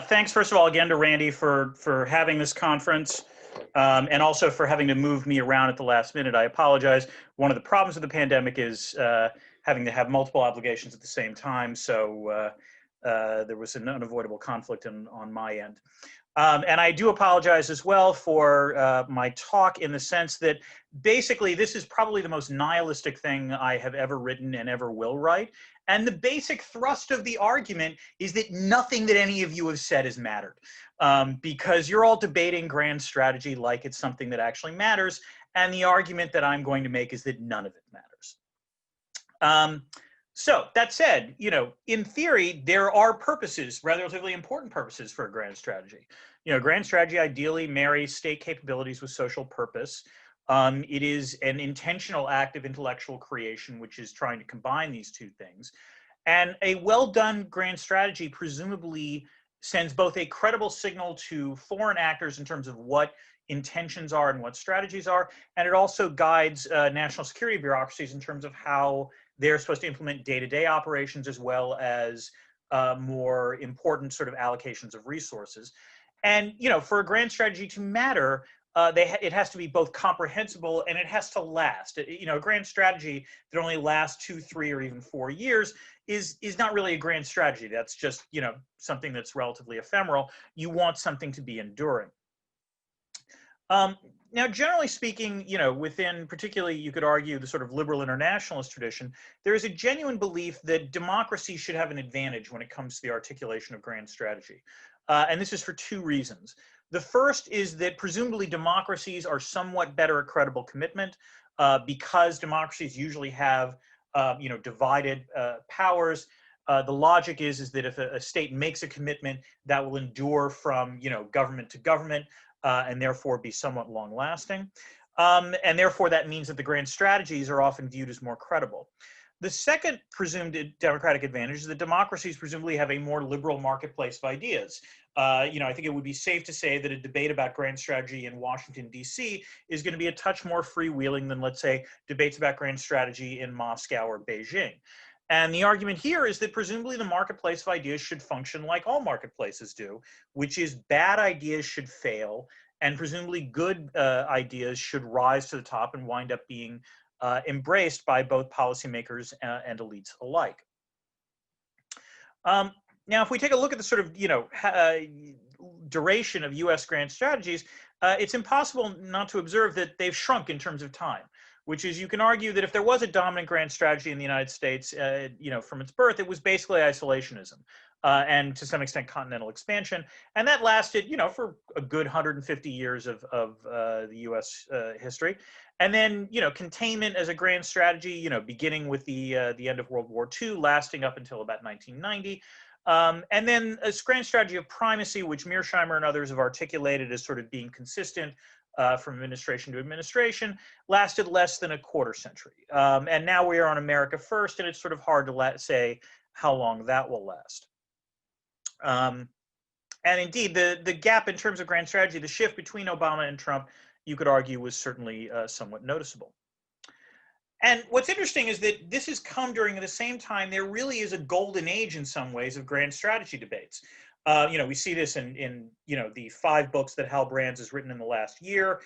Thanks, first of all, again to Randy for having this conference, and also for having to move me around at the last minute. I apologize. One of the problems with the pandemic is having to have multiple obligations at the same time, so there was an unavoidable conflict on my end. And I do apologize as well for my talk, in the sense that basically this is probably the most nihilistic thing I have ever written and ever will write. And the basic thrust of the argument is that nothing that any of you have said has mattered, because you're all debating grand strategy like it's something that actually matters. And the argument that I'm going to make is that none of it matters. So that said, in theory, there are purposes, relatively important purposes, for a grand strategy. Grand strategy ideally marries state capabilities with social purpose. It is an intentional act of intellectual creation, which is trying to combine these two things. And a well-done grand strategy presumably sends both a credible signal to foreign actors in terms of what intentions are and what strategies are, and it also guides national security bureaucracies in terms of how they're supposed to implement day-to-day operations, as well as more important sort of allocations of resources. And for a grand strategy to matter, it has to be both comprehensible and it has to last. A grand strategy that only lasts 2, 3, or even 4 years is not really a grand strategy. That's just something that's relatively ephemeral. You want something to be enduring. Now, generally speaking, within particularly, you could argue, the sort of liberal internationalist tradition, there is a genuine belief that democracy should have an advantage when it comes to the articulation of grand strategy. And this is for 2 reasons. The first is that presumably democracies are somewhat better at credible commitment, because democracies usually have, divided powers. The logic is that if a state makes a commitment, that will endure from, government to government, and therefore be somewhat long-lasting. And therefore, that means that the grand strategies are often viewed as more credible. The second presumed democratic advantage is that democracies presumably have a more liberal marketplace of ideas. I think it would be safe to say that a debate about grand strategy in Washington, D.C. is going to be a touch more freewheeling than, let's say, debates about grand strategy in Moscow or Beijing. And the argument here is that presumably the marketplace of ideas should function like all marketplaces do, which is bad ideas should fail, and presumably good ideas should rise to the top and wind up being embraced by both policymakers and elites alike. Now, if we take a look at the sort of, duration of U.S. grand strategies, it's impossible not to observe that they've shrunk in terms of time, which is, you can argue that if there was a dominant grand strategy in the United States, from its birth, it was basically isolationism, and to some extent continental expansion. And that lasted, for a good 150 years of the U.S. History. And then, containment as a grand strategy, beginning with the end of World War II, lasting up until about 1990. And then a grand strategy of primacy, which Mearsheimer and others have articulated as sort of being consistent from administration to administration, lasted less than a quarter century. And now we are on America First, and it's sort of hard to say how long that will last. And indeed, the gap in terms of grand strategy, the shift between Obama and Trump, you could argue, was certainly somewhat noticeable. And what's interesting is that this has come during the same time there really is a golden age in some ways of grand strategy debates. We see this in the 5 books that Hal Brands has written in the last year.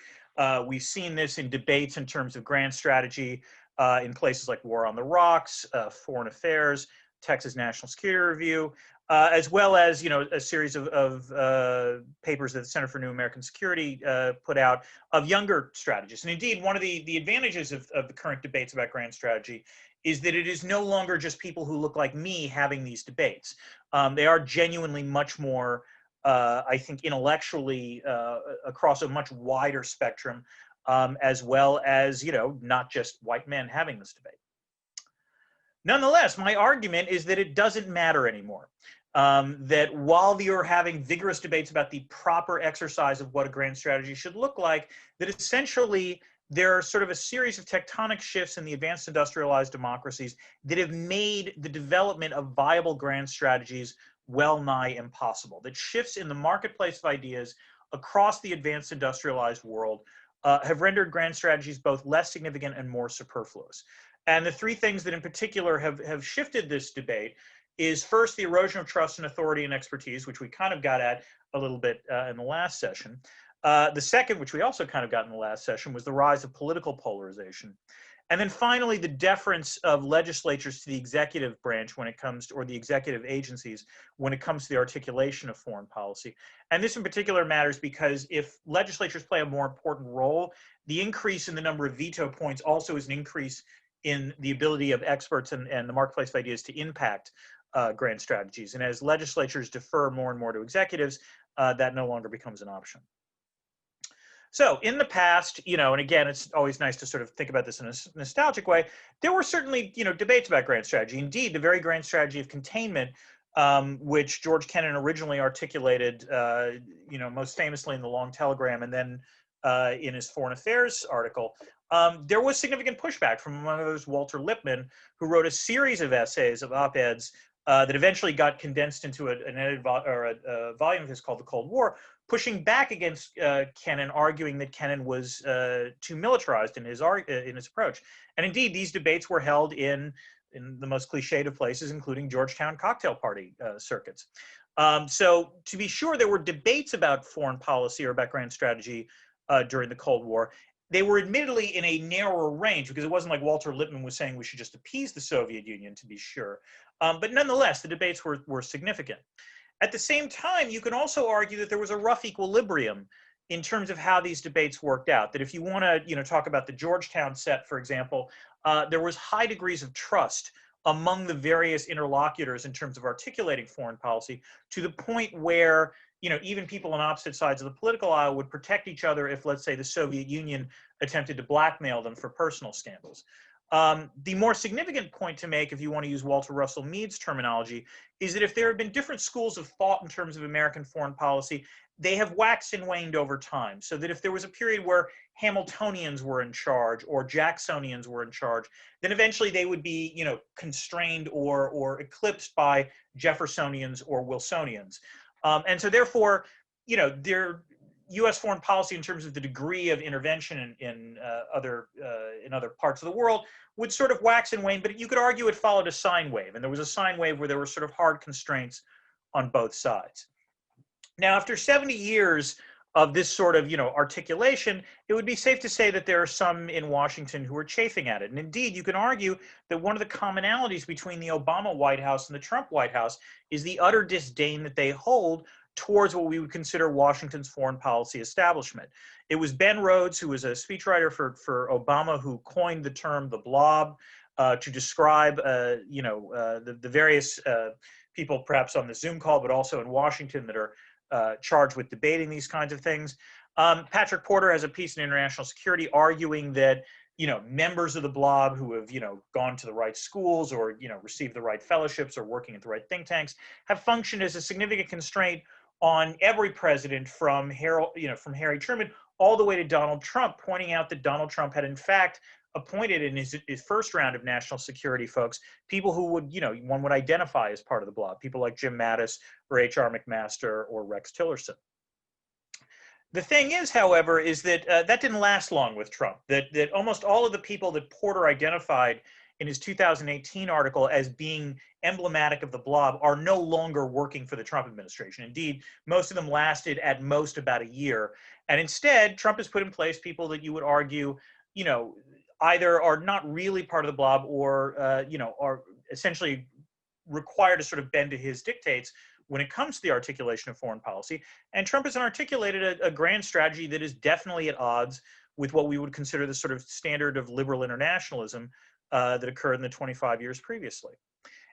We've seen this in debates in terms of grand strategy in places like War on the Rocks, Foreign Affairs, Texas National Security Review, as well as a series of papers that the Center for New American Security put out of younger strategists. And indeed, one of the advantages of the current debates about grand strategy is that it is no longer just people who look like me having these debates. They are genuinely much more, I think, intellectually across a much wider spectrum, as well as, not just white men having this debate. Nonetheless, my argument is that it doesn't matter anymore. That while you're having vigorous debates about the proper exercise of what a grand strategy should look like, that essentially there are sort of a series of tectonic shifts in the advanced industrialized democracies that have made the development of viable grand strategies well nigh impossible. That shifts in the marketplace of ideas across the advanced industrialized world have rendered grand strategies both less significant and more superfluous. And the 3 things that in particular have shifted this debate is first the erosion of trust and authority and expertise, which we kind of got at a little bit in the last session. The second, which we also kind of got in the last session, was the rise of political polarization. And then finally, the deference of legislatures to the executive branch when it comes to, or the executive agencies, when it comes to the articulation of foreign policy. And this in particular matters because if legislatures play a more important role, the increase in the number of veto points also is an increase in the ability of experts and the marketplace of ideas to impact grand strategies. And as legislatures defer more and more to executives, that no longer becomes an option. So in the past, and again, it's always nice to sort of think about this in a nostalgic way, there were certainly, debates about grand strategy. Indeed, the very grand strategy of containment, which George Kennan originally articulated, most famously in the Long Telegram and then in his Foreign Affairs article, there was significant pushback from among others Walter Lippmann, who wrote a series of essays, of op-eds, that eventually got condensed into an edited a volume of his called The Cold War, pushing back against Kennan, arguing that Kennan was too militarized in his approach. And indeed, these debates were held in the most cliched of places, including Georgetown cocktail party circuits. So to be sure, there were debates about foreign policy or about grand strategy during the Cold War. They were admittedly in a narrower range because it wasn't like Walter Lippmann was saying we should just appease the Soviet Union, to be sure. But nonetheless, the debates were significant. At the same time, you can also argue that there was a rough equilibrium in terms of how these debates worked out. That if you want to, talk about the Georgetown set, for example, there was high degrees of trust among the various interlocutors in terms of articulating foreign policy, to the point where, even people on opposite sides of the political aisle would protect each other if, let's say, the Soviet Union attempted to blackmail them for personal scandals. The more significant point to make, if you want to use Walter Russell Mead's terminology, is that if there have been different schools of thought in terms of American foreign policy, they have waxed and waned over time. So that if there was a period where Hamiltonians were in charge or Jacksonians were in charge, then eventually they would be, constrained or eclipsed by Jeffersonians or Wilsonians. And so therefore, their U.S. foreign policy in terms of the degree of intervention in other parts of the world would sort of wax and wane, but you could argue it followed a sine wave, and there was a sine wave where there were sort of hard constraints on both sides. Now, after 70 years of this sort of, articulation, it would be safe to say that there are some in Washington who are chafing at it. And indeed, you can argue that one of the commonalities between the Obama White House and the Trump White House is the utter disdain that they hold towards what we would consider Washington's foreign policy establishment. It was Ben Rhodes, who was a speechwriter for Obama, who coined the term the blob to describe, the various people perhaps on the Zoom call, but also in Washington that are charged with debating these kinds of things. Patrick Porter has a piece in International Security arguing that, members of the blob who have, gone to the right schools or, received the right fellowships or working at the right think tanks have functioned as a significant constraint on every president from Harry Truman all the way to Donald Trump, pointing out that Donald Trump had in fact appointed in his first round of national security folks, people who would, one would identify as part of the blob, people like Jim Mattis or H.R. McMaster or Rex Tillerson. The thing is, however, is that that didn't last long with Trump, that almost all of the people that Porter identified in his 2018 article as being emblematic of the blob are no longer working for the Trump administration. Indeed, most of them lasted at most about a year. And instead, Trump has put in place people that you would argue, either are not really part of the blob or, are essentially required to sort of bend to his dictates when it comes to the articulation of foreign policy. And Trump has articulated a grand strategy that is definitely at odds with what we would consider the sort of standard of liberal internationalism that occurred in the 25 years previously.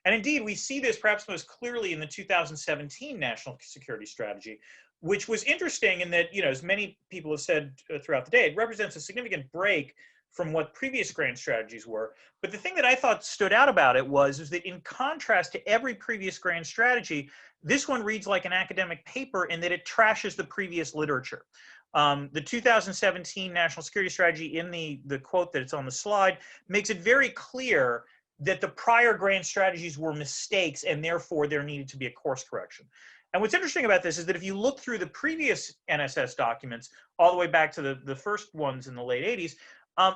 And indeed, we see this perhaps most clearly in the 2017 national security strategy, which was interesting in that, as many people have said throughout the day, it represents a significant break from what previous grand strategies were. But the thing that I thought stood out about it is that in contrast to every previous grand strategy, this one reads like an academic paper in that it trashes the previous literature. The 2017 national security strategy, in the quote that's on the slide, makes it very clear that the prior grand strategies were mistakes and therefore there needed to be a course correction. And what's interesting about this is that if you look through the previous NSS documents, all the way back to the first ones in the late 80s,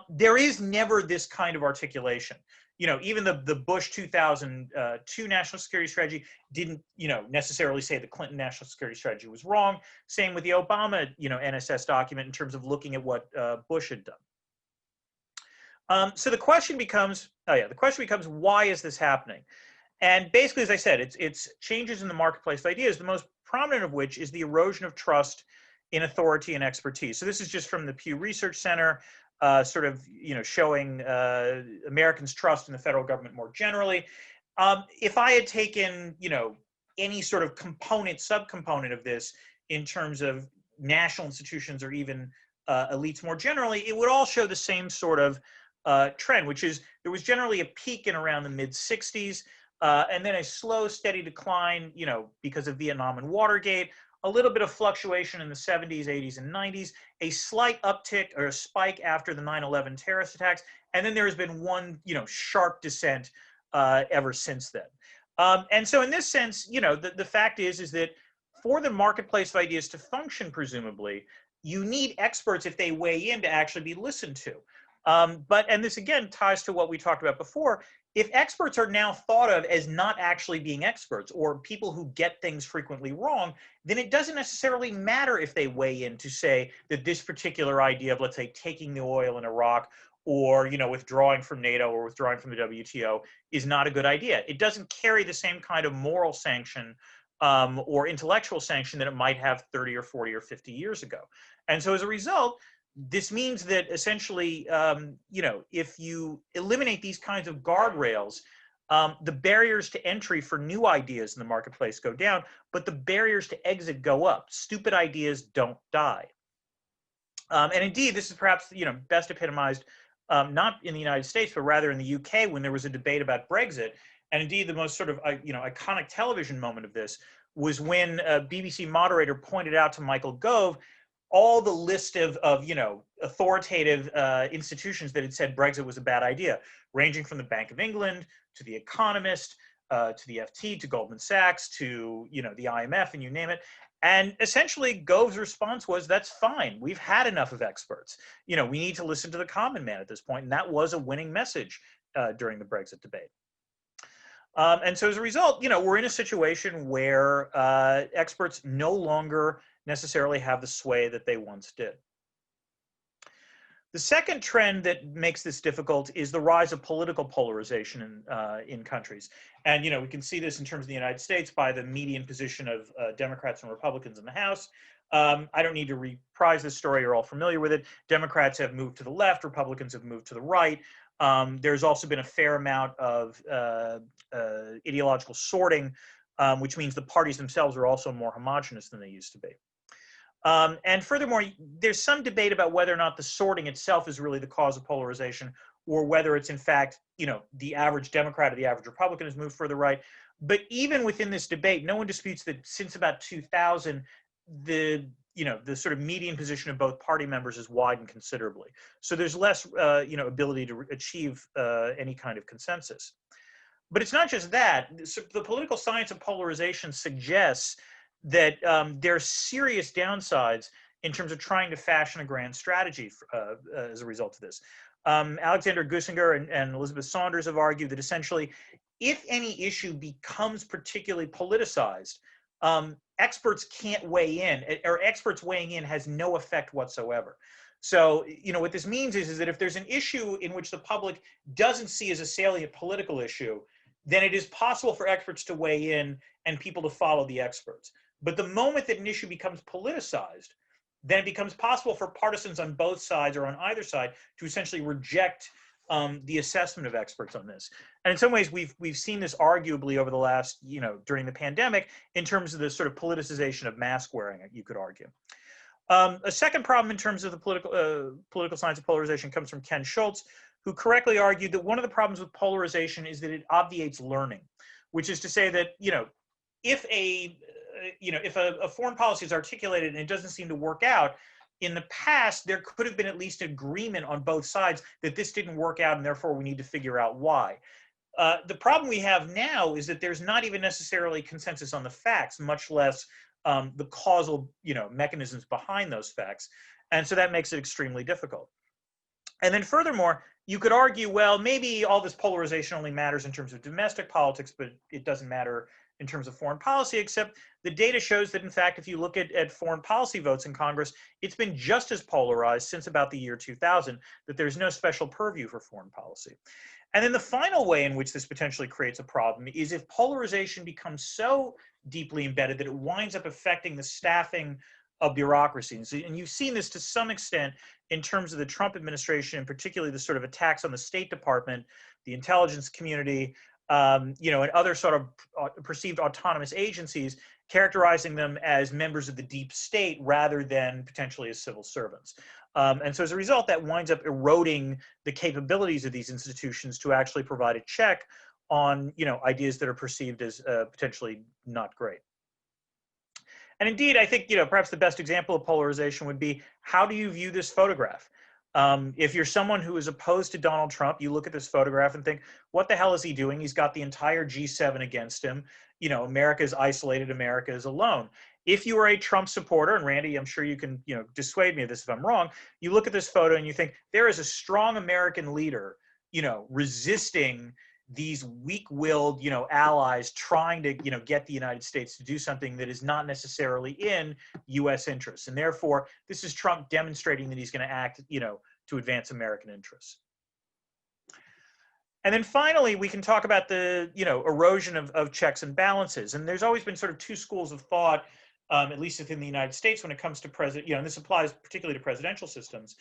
there is never this kind of articulation. even the Bush 2002 national security strategy didn't, necessarily say the Clinton national security strategy was wrong. Same with the Obama, NSS document in terms of looking at what Bush had done. So the question becomes, why is this happening? And basically, as I said, it's changes in the marketplace of ideas, the most prominent of which is the erosion of trust in authority and expertise. So this is just from the Pew Research Center, showing Americans' trust in the federal government more generally. If I had taken, any sort of subcomponent of this in terms of national institutions or even elites more generally, it would all show the same sort of trend, which is there was generally a peak in around the mid-60s, and then a slow, steady decline, because of Vietnam and Watergate, a little bit of fluctuation in the 70s, 80s, and 90s, a slight uptick or a spike after the 9/11 terrorist attacks, and then there has been one, sharp descent ever since then. And so in this sense, the fact is that for the marketplace of ideas to function, presumably, you need experts, if they weigh in, to actually be listened to. And this again ties to what we talked about before. If experts are now thought of as not actually being experts or people who get things frequently wrong, then it doesn't necessarily matter if they weigh in to say that this particular idea of, let's say, taking the oil in Iraq or, withdrawing from NATO or withdrawing from the WTO is not a good idea. It doesn't carry the same kind of moral sanction or intellectual sanction that it might have 30 or 40 or 50 years ago. And so as a result, this means that essentially, if you eliminate these kinds of guardrails, the barriers to entry for new ideas in the marketplace go down, but the barriers to exit go up. Stupid ideas don't die. And indeed, this is perhaps, best epitomized not in the United States, but rather in the UK when there was a debate about Brexit. And indeed, the most sort of, iconic television moment of this was when a BBC moderator pointed out to Michael Gove all the list of authoritative institutions that had said Brexit was a bad idea, ranging from the Bank of England to the Economist, to the FT, to Goldman Sachs, to the IMF, and you name it. And essentially, Gove's response was, "That's fine. We've had enough of experts. We need to listen to the common man at this point." And that was a winning message during the Brexit debate. And so as a result, we're in a situation where experts no longer necessarily have the sway that they once did. The second trend that makes this difficult is the rise of political polarization in countries. And, we can see this in terms of the United States by the median position of Democrats and Republicans in the House. I don't need to reprise this story. You're all familiar with it. Democrats have moved to the left. Republicans have moved to the right. There's also been a fair amount of ideological sorting, which means the parties themselves are also more homogenous than they used to be. And furthermore, there's some debate about whether or not the sorting itself is really the cause of polarization, or whether it's in fact, the average Democrat or the average Republican has moved further right. But even within this debate, no one disputes that since about 2000, the sort of median position of both party members has widened considerably. So there's less, ability to achieve any kind of consensus. But it's not just that. The political science of polarization suggests that there are serious downsides in terms of trying to fashion a grand strategy as a result of this. Alexander Gussinger and Elizabeth Saunders have argued that essentially, if any issue becomes particularly politicized, experts can't weigh in, or experts weighing in has no effect whatsoever. So, what this means is that if there's an issue in which the public doesn't see as a salient political issue, then it is possible for experts to weigh in and people to follow the experts. But the moment that an issue becomes politicized, then it becomes possible for partisans on both sides or on either side to essentially reject the assessment of experts on this. And in some ways, we've seen this arguably over the last, during the pandemic, in terms of the sort of politicization of mask wearing, you could argue. A second problem in terms of the political science of polarization comes from Ken Schultz, who correctly argued that one of the problems with polarization is that it obviates learning, which is to say that, if a foreign policy is articulated and it doesn't seem to work out, in the past, there could have been at least agreement on both sides that this didn't work out and therefore we need to figure out why. The problem we have now is that there's not even necessarily consensus on the facts, much less the causal mechanisms behind those facts. And so that makes it extremely difficult. And then furthermore, you could argue, well, maybe all this polarization only matters in terms of domestic politics, but it doesn't matter in terms of foreign policy, except the data shows that, in fact, if you look at foreign policy votes in Congress, it's been just as polarized since about the year 2000, that there's no special purview for foreign policy. And then the final way in which this potentially creates a problem is if polarization becomes so deeply embedded that it winds up affecting the staffing of bureaucracies. And you've seen this to some extent in terms of the Trump administration, and particularly the sort of attacks on the State Department, the intelligence community, and other sort of perceived autonomous agencies, characterizing them as members of the deep state rather than potentially as civil servants. And so as a result, that winds up eroding the capabilities of these institutions to actually provide a check on, ideas that are perceived as potentially not great. And indeed, I think, perhaps the best example of polarization would be, how do you view this photograph? If you're someone who is opposed to Donald Trump, you look at this photograph and think, what the hell is he doing? He's got the entire G7 against him. America is isolated, America is alone. If you are a Trump supporter, and Randy, I'm sure you can, dissuade me of this if I'm wrong, you look at this photo and you think, there is a strong American leader, resisting these weak-willed, allies trying to, get the United States to do something that is not necessarily in U.S. interests. And therefore, this is Trump demonstrating that he's going to act, to advance American interests. And then finally, we can talk about the, erosion of checks and balances. And there's always been sort of two schools of thought, at least within the United States, when it comes to and this applies particularly to presidential systems.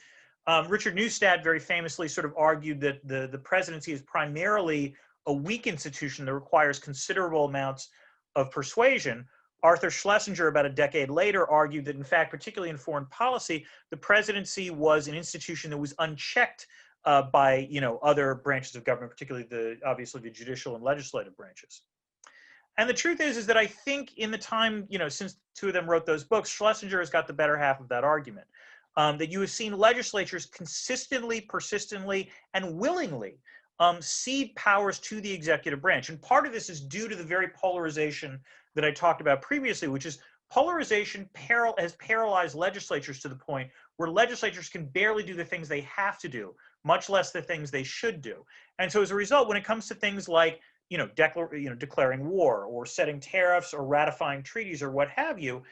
Richard Neustadt very famously sort of argued that the presidency is primarily a weak institution that requires considerable amounts of persuasion. Arthur Schlesinger, about a decade later, argued that, in fact, particularly in foreign policy, the presidency was an institution that was unchecked by other branches of government, particularly obviously the judicial and legislative branches. And the truth is that I think in the time, since two of them wrote those books, Schlesinger has got the better half of that argument. That you have seen legislatures consistently, persistently, and willingly cede powers to the executive branch. And part of this is due to the very polarization that I talked about previously, which is polarization has paralyzed legislatures to the point where legislatures can barely do the things they have to do, much less the things they should do. And so as a result, when it comes to things like declaring war or setting tariffs or ratifying treaties or what have you,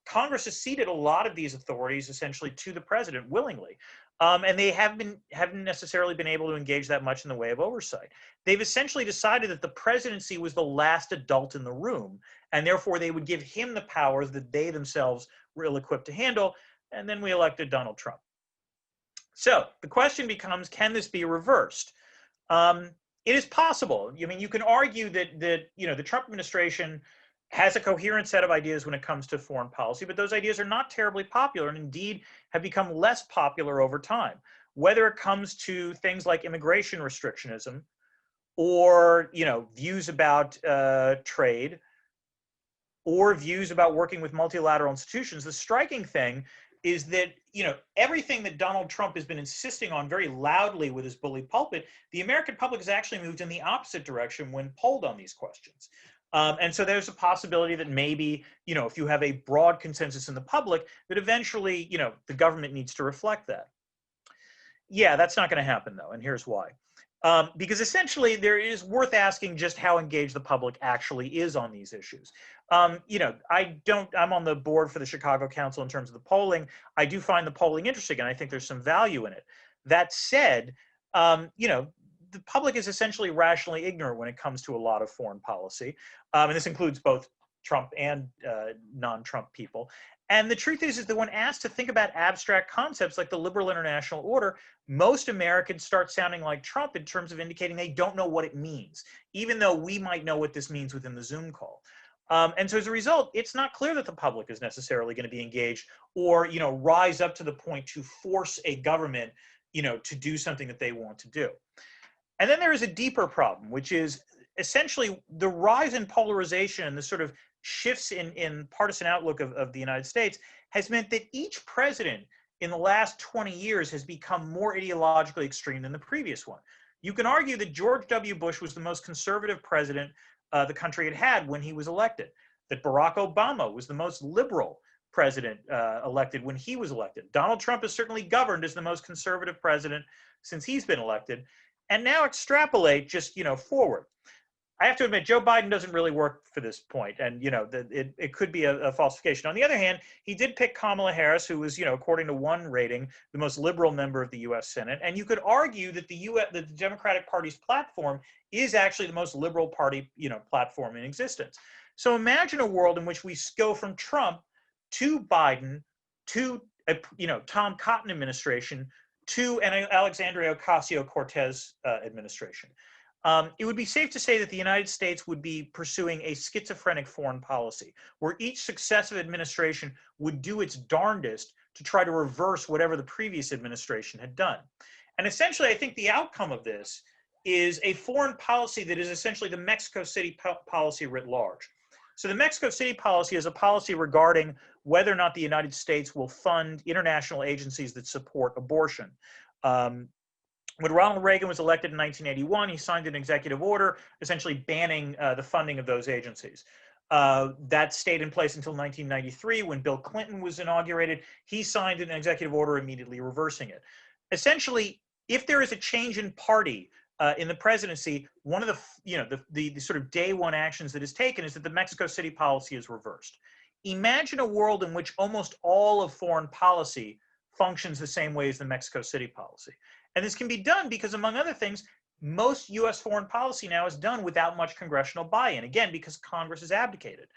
Congress has ceded a lot of these authorities essentially to the president willingly. And they haven't necessarily been able to engage that much in the way of oversight. They've essentially decided that the presidency was the last adult in the room, and therefore they would give him the powers that they themselves were ill-equipped to handle, and then we elected Donald Trump. So the question becomes, can this be reversed? It is possible. I mean, you can argue that the Trump administration has a coherent set of ideas when it comes to foreign policy, but those ideas are not terribly popular and indeed have become less popular over time. Whether it comes to things like immigration restrictionism or, views about trade or views about working with multilateral institutions, the striking thing is that, everything that Donald Trump has been insisting on very loudly with his bully pulpit, the American public has actually moved in the opposite direction when polled on these questions. And so there's a possibility that maybe, if you have a broad consensus in the public, that eventually, the government needs to reflect that. Yeah, that's not going to happen, though, and here's why. Because essentially, there is worth asking just how engaged the public actually is on these issues. I'm on the board for the Chicago Council in terms of the polling. I do find the polling interesting, and I think there's some value in it. That said, the public is essentially rationally ignorant when it comes to a lot of foreign policy. And this includes both Trump and non-Trump people. And the truth is that when asked to think about abstract concepts like the liberal international order, most Americans start sounding like Trump in terms of indicating they don't know what it means, even though we might know what this means within the Zoom call. And so as a result, it's not clear that the public is necessarily going to be engaged or, rise up to the point to force a government, to do something that they want to do. And then there is a deeper problem, which is essentially the rise in polarization and the sort of shifts in partisan outlook of the United States has meant that each president in the last 20 years has become more ideologically extreme than the previous one. You can argue that George W. Bush was the most conservative president the country had when he was elected, that Barack Obama was the most liberal president elected when he was elected. Donald Trump has certainly governed as the most conservative president since he's been elected. And now extrapolate just, forward. I have to admit, Joe Biden doesn't really work for this point, and it could be a falsification. On the other hand, he did pick Kamala Harris, who was, according to one rating, the most liberal member of the U.S. Senate. And you could argue that the Democratic Party's platform is actually the most liberal party, platform in existence. So imagine a world in which we go from Trump to Biden to Tom Cotton administration to an Alexandria Ocasio-Cortez administration. It would be safe to say that the United States would be pursuing a schizophrenic foreign policy, where each successive administration would do its darndest to try to reverse whatever the previous administration had done. And essentially, I think the outcome of this is a foreign policy that is essentially the Mexico City policy writ large. So the Mexico City policy is a policy regarding whether or not the United States will fund international agencies that support abortion. When Ronald Reagan was elected in 1981, he signed an executive order essentially banning the funding of those agencies. That stayed in place until 1993 when Bill Clinton was inaugurated. He signed an executive order immediately reversing it. Essentially, if there is a change in party in the presidency, one of the sort of day one actions that is taken is that the Mexico City policy is reversed. Imagine a world in which almost all of foreign policy functions the same way as the Mexico City policy. And this can be done because, among other things, most U.S. foreign policy now is done without much congressional buy-in, again, because Congress has abdicated.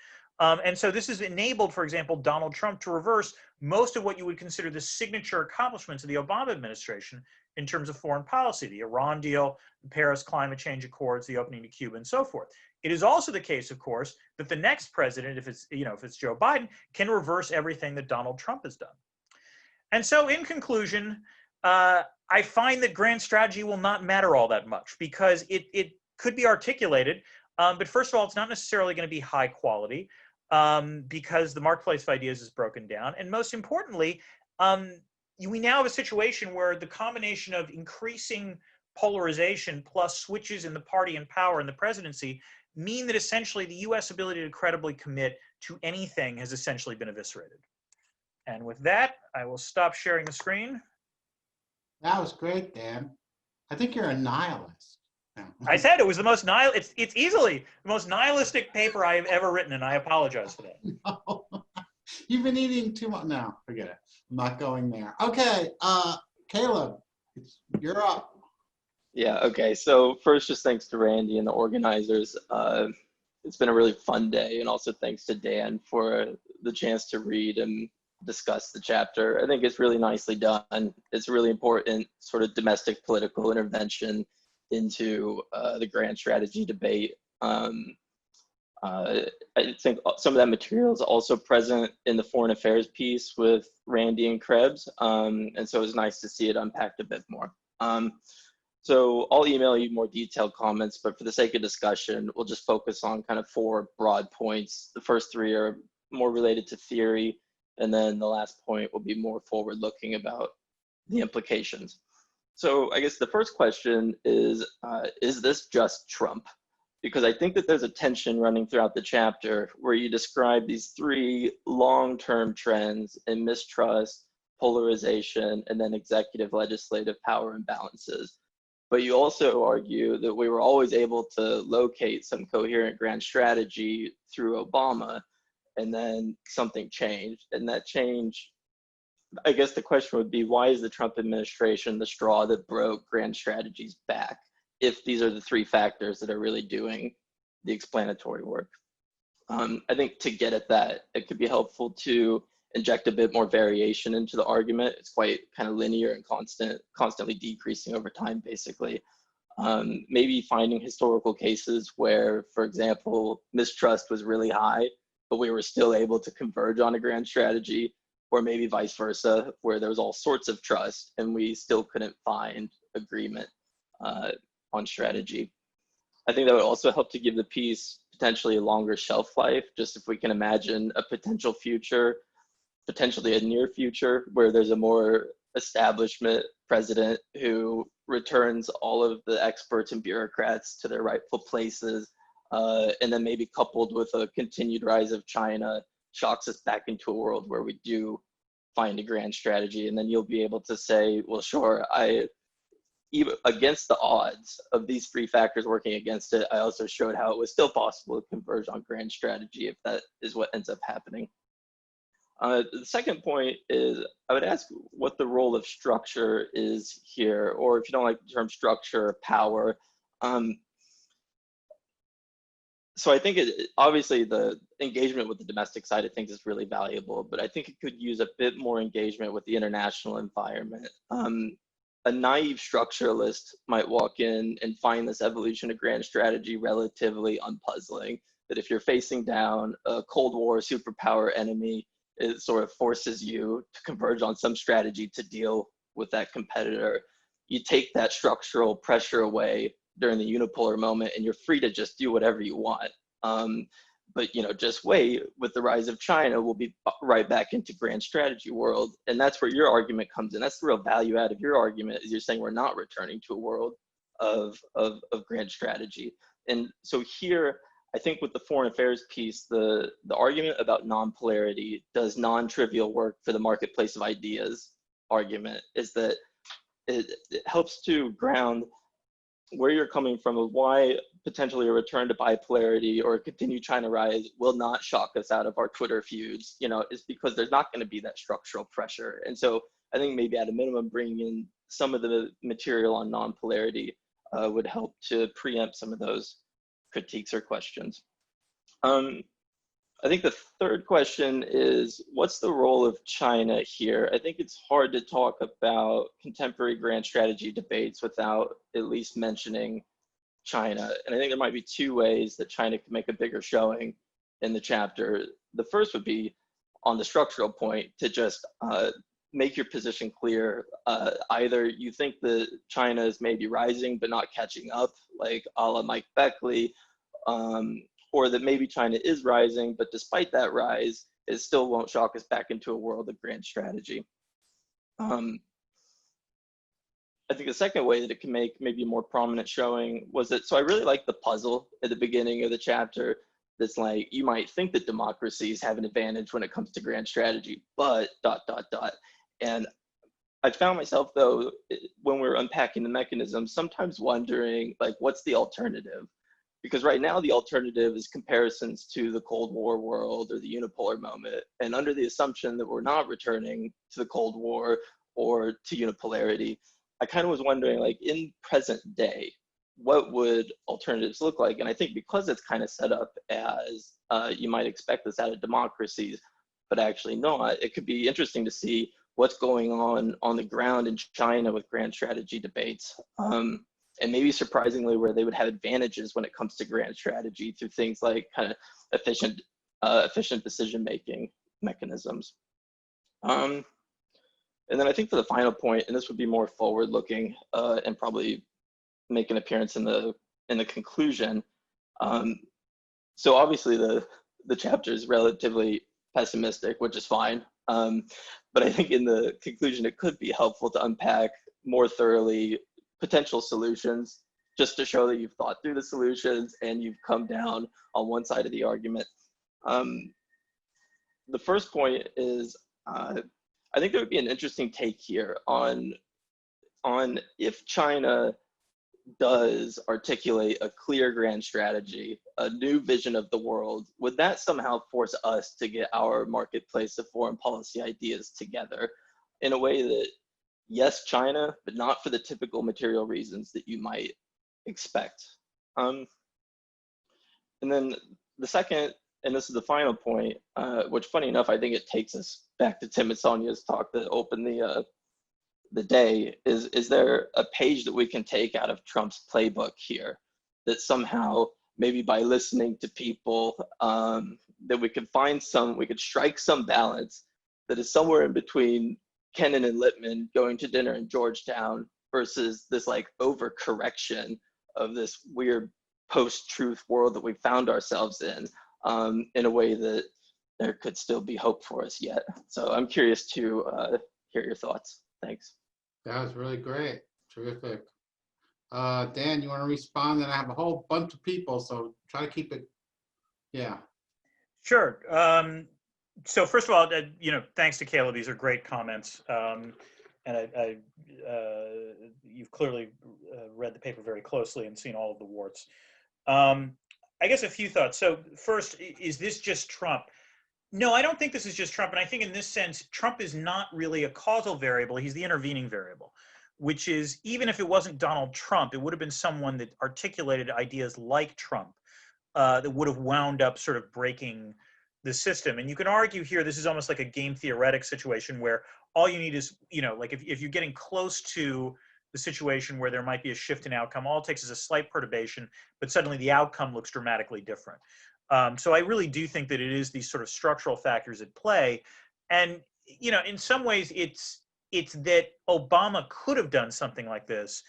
And so this has enabled, for example, Donald Trump to reverse most of what you would consider the signature accomplishments of the Obama administration in terms of foreign policy, the Iran deal, the Paris climate change accords, the opening to Cuba, and so forth. It is also the case, of course, that the next president, if it's Joe Biden, can reverse everything that Donald Trump has done. And so in conclusion, I find that grand strategy will not matter all that much because it could be articulated, but first of all, it's not necessarily going to be high quality because the marketplace of ideas is broken down. And most importantly, we now have a situation where the combination of increasing polarization plus switches in the party and power in the presidency mean that essentially the U.S. ability to credibly commit to anything has essentially been eviscerated. And with that, I will stop sharing the screen. That was great, Dan. I think you're a nihilist. I said it was the most it's easily the most nihilistic paper I have ever written, and I apologize for that. No. You've been eating too much. No, forget it. I'm not going there. Okay, Caleb, you're up. Yeah, okay. So first, just thanks to Randy and the organizers. It's been a really fun day, and also thanks to Dan for the chance to read and discuss the chapter. I think it's really nicely done. It's a really important sort of domestic political intervention into the grand strategy debate. I think some of that material is also present in the foreign affairs piece with Randy and Krebs, and so it was nice to see it unpacked a bit more. So I'll email you more detailed comments, but for the sake of discussion, we'll just focus on kind of 4 broad points. The first 3 are more related to theory, and then the last point will be more forward-looking about the implications. So I guess the first question is this just Trump? Because I think that there's a tension running throughout the chapter where you describe these 3 long-term trends in mistrust, polarization, and then executive legislative power imbalances. But you also argue that we were always able to locate some coherent grand strategy through Obama, and then something changed. And that change, I guess the question would be, why is the Trump administration the straw that broke grand strategy's back, if these are the 3 factors that are really doing the explanatory work? I think to get at that, it could be helpful to inject a bit more variation into the argument. It's quite kind of linear and constantly decreasing over time, basically. Maybe finding historical cases where, for example, mistrust was really high, but we were still able to converge on a grand strategy, or maybe vice versa, where there was all sorts of trust and we still couldn't find agreement on strategy. I think that would also help to give the piece potentially a longer shelf life, just if we can imagine a potential future, potentially a near future, where there's a more establishment president who returns all of the experts and bureaucrats to their rightful places, and then maybe coupled with a continued rise of China, shocks us back into a world where we do find a grand strategy, and then you'll be able to say, well, sure, even against the odds of these three factors working against it, I also showed how it was still possible to converge on grand strategy if that is what ends up happening. The second point is I would ask what the role of structure is here, or if you don't like the term structure, power. So I think obviously the engagement with the domestic side of things is really valuable, but I think it could use a bit more engagement with the international environment. A naive structuralist might walk in and find this evolution of grand strategy relatively unpuzzling, that if you're facing down a Cold War superpower enemy, it sort of forces you to converge on some strategy to deal with that competitor. You take that structural pressure away during the unipolar moment and you're free to just do whatever you want. But just wait, with the rise of China, we'll be right back into grand strategy world. And that's where your argument comes in. That's the real value add of your argument, is you're saying we're not returning to a world of grand strategy. And so here, I think with the foreign affairs piece, the argument about non-polarity does non-trivial work for the marketplace of ideas argument, is that it helps to ground where you're coming from, of why potentially a return to bipolarity or a continued China rise will not shock us out of our Twitter feuds, is because there's not going to be that structural pressure. And so I think maybe at a minimum, bringing in some of the material on non-polarity would help to preempt some of those critiques or questions. I think the third question is, what's the role of China here? I think it's hard to talk about contemporary grand strategy debates without at least mentioning China. And I think there might be two ways that China can make a bigger showing in the chapter. The first would be on the structural point, to just make your position clear. Either you think that China is maybe rising but not catching up, like a la Mike Beckley, or that maybe China is rising, but despite that rise, it still won't shock us back into a world of grand strategy. I think the second way that it can make maybe a more prominent showing was that, so I really like the puzzle at the beginning of the chapter that's like, you might think that democracies have an advantage when it comes to grand strategy, but ... And I found myself, though, when we were unpacking the mechanisms, sometimes wondering, like, what's the alternative? Because right now the alternative is comparisons to the Cold War world or the unipolar moment. And under the assumption that we're not returning to the Cold War or to unipolarity, I kind of was wondering, like, in present day, what would alternatives look like? And I think because it's kind of set up as you might expect this out of democracies, but actually not, it could be interesting to see what's going on the ground in China with grand strategy debates. And maybe surprisingly, where they would have advantages when it comes to grand strategy through things like kind of efficient decision-making mechanisms. And then I think for the final point, and this would be more forward-looking and probably make an appearance in the conclusion. So obviously the chapter is relatively pessimistic, which is fine. But I think in the conclusion, it could be helpful to unpack more thoroughly potential solutions, just to show that you've thought through the solutions and you've come down on one side of the argument. The first point is, I think there would be an interesting take here on if China does articulate a clear grand strategy, a new vision of the world, would that somehow force us to get our marketplace of foreign policy ideas together in a way that, yes, China, but not for the typical material reasons that you might expect. And then the second, and this is the final point, which funny enough, I think it takes us back to Tim and Sonia's talk that opened the day, is there a page that we can take out of Trump's playbook here that somehow, maybe by listening to people, that we could strike some balance that is somewhere in between Kennan and Lippman going to dinner in Georgetown versus this like overcorrection of this weird post-truth world that we found ourselves in a way that there could still be hope for us yet. So I'm curious to hear your thoughts. Thanks. That was really great. Terrific. Dan, you want to respond? And I have a whole bunch of people, so try to keep it. Yeah. Sure. So first of all, thanks to Caleb. These are great comments, and you've clearly read the paper very closely and seen all of the warts. I guess a few thoughts. So first, is this just Trump? No, I don't think this is just Trump. And I think in this sense, Trump is not really a causal variable. He's the intervening variable, which is even if it wasn't Donald Trump, it would have been someone that articulated ideas like Trump that would have wound up sort of breaking the system. And you can argue here, this is almost like a game theoretic situation where all you need is, like if you're getting close to the situation where there might be a shift in outcome, all it takes is a slight perturbation, but suddenly the outcome looks dramatically different. So I really do think that it is these sort of structural factors at play. And, in some ways it's that Obama could have done something like this.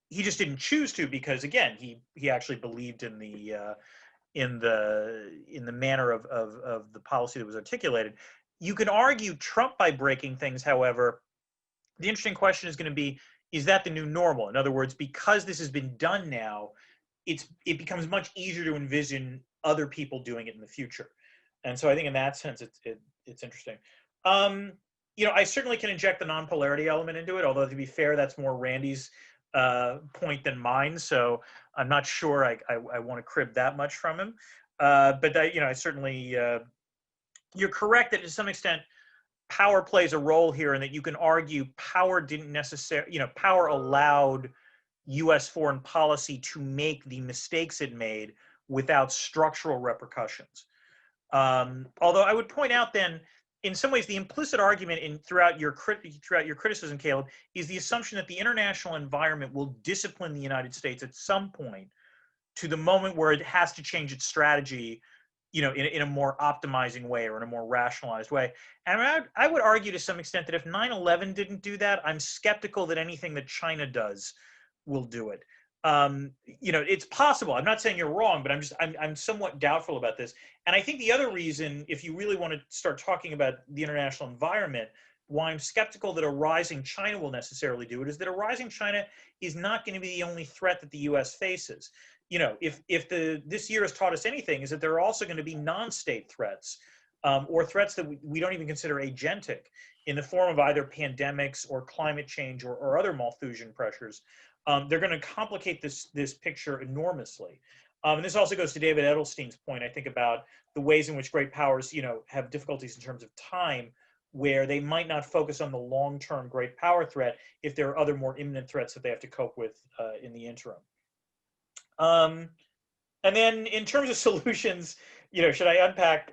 He just didn't choose to because, again, he actually believed in the manner of the policy that was articulated. You can argue Trump by breaking things, however. The interesting question is going to be, is that the new normal? In other words, because this has been done now, it becomes much easier to envision other people doing it in the future. And so I think in that sense, it's interesting. I certainly can inject the non-polarity element into it, although to be fair, that's more Randy's point than mine. So I'm not sure I want to crib that much from him. But I certainly, you're correct that to some extent, power plays a role here, and that you can argue power didn't necessarily, power allowed U.S. foreign policy to make the mistakes it made without structural repercussions. Although I would point out then, in some ways, the implicit argument throughout your criticism, Caleb, is the assumption that the international environment will discipline the United States at some point to the moment where it has to change its strategy, in a more optimizing way or in a more rationalized way. And I would argue to some extent that if 9/11 didn't do that, I'm skeptical that anything that China does will do it. It's possible. I'm not saying you're wrong, but I'm somewhat doubtful about this. And I think the other reason, if you really want to start talking about the international environment, why I'm skeptical that a rising China will necessarily do it, is that a rising China is not going to be the only threat that the U.S. faces. If this year has taught us anything, is that there are also going to be non-state threats, or threats that we don't even consider agentic, in the form of either pandemics or climate change or other Malthusian pressures. They're going to complicate this picture enormously. And this also goes to David Edelstein's point, I think, about the ways in which great powers, have difficulties in terms of time, where they might not focus on the long-term great power threat if there are other more imminent threats that they have to cope with in the interim. And then in terms of solutions, should I unpack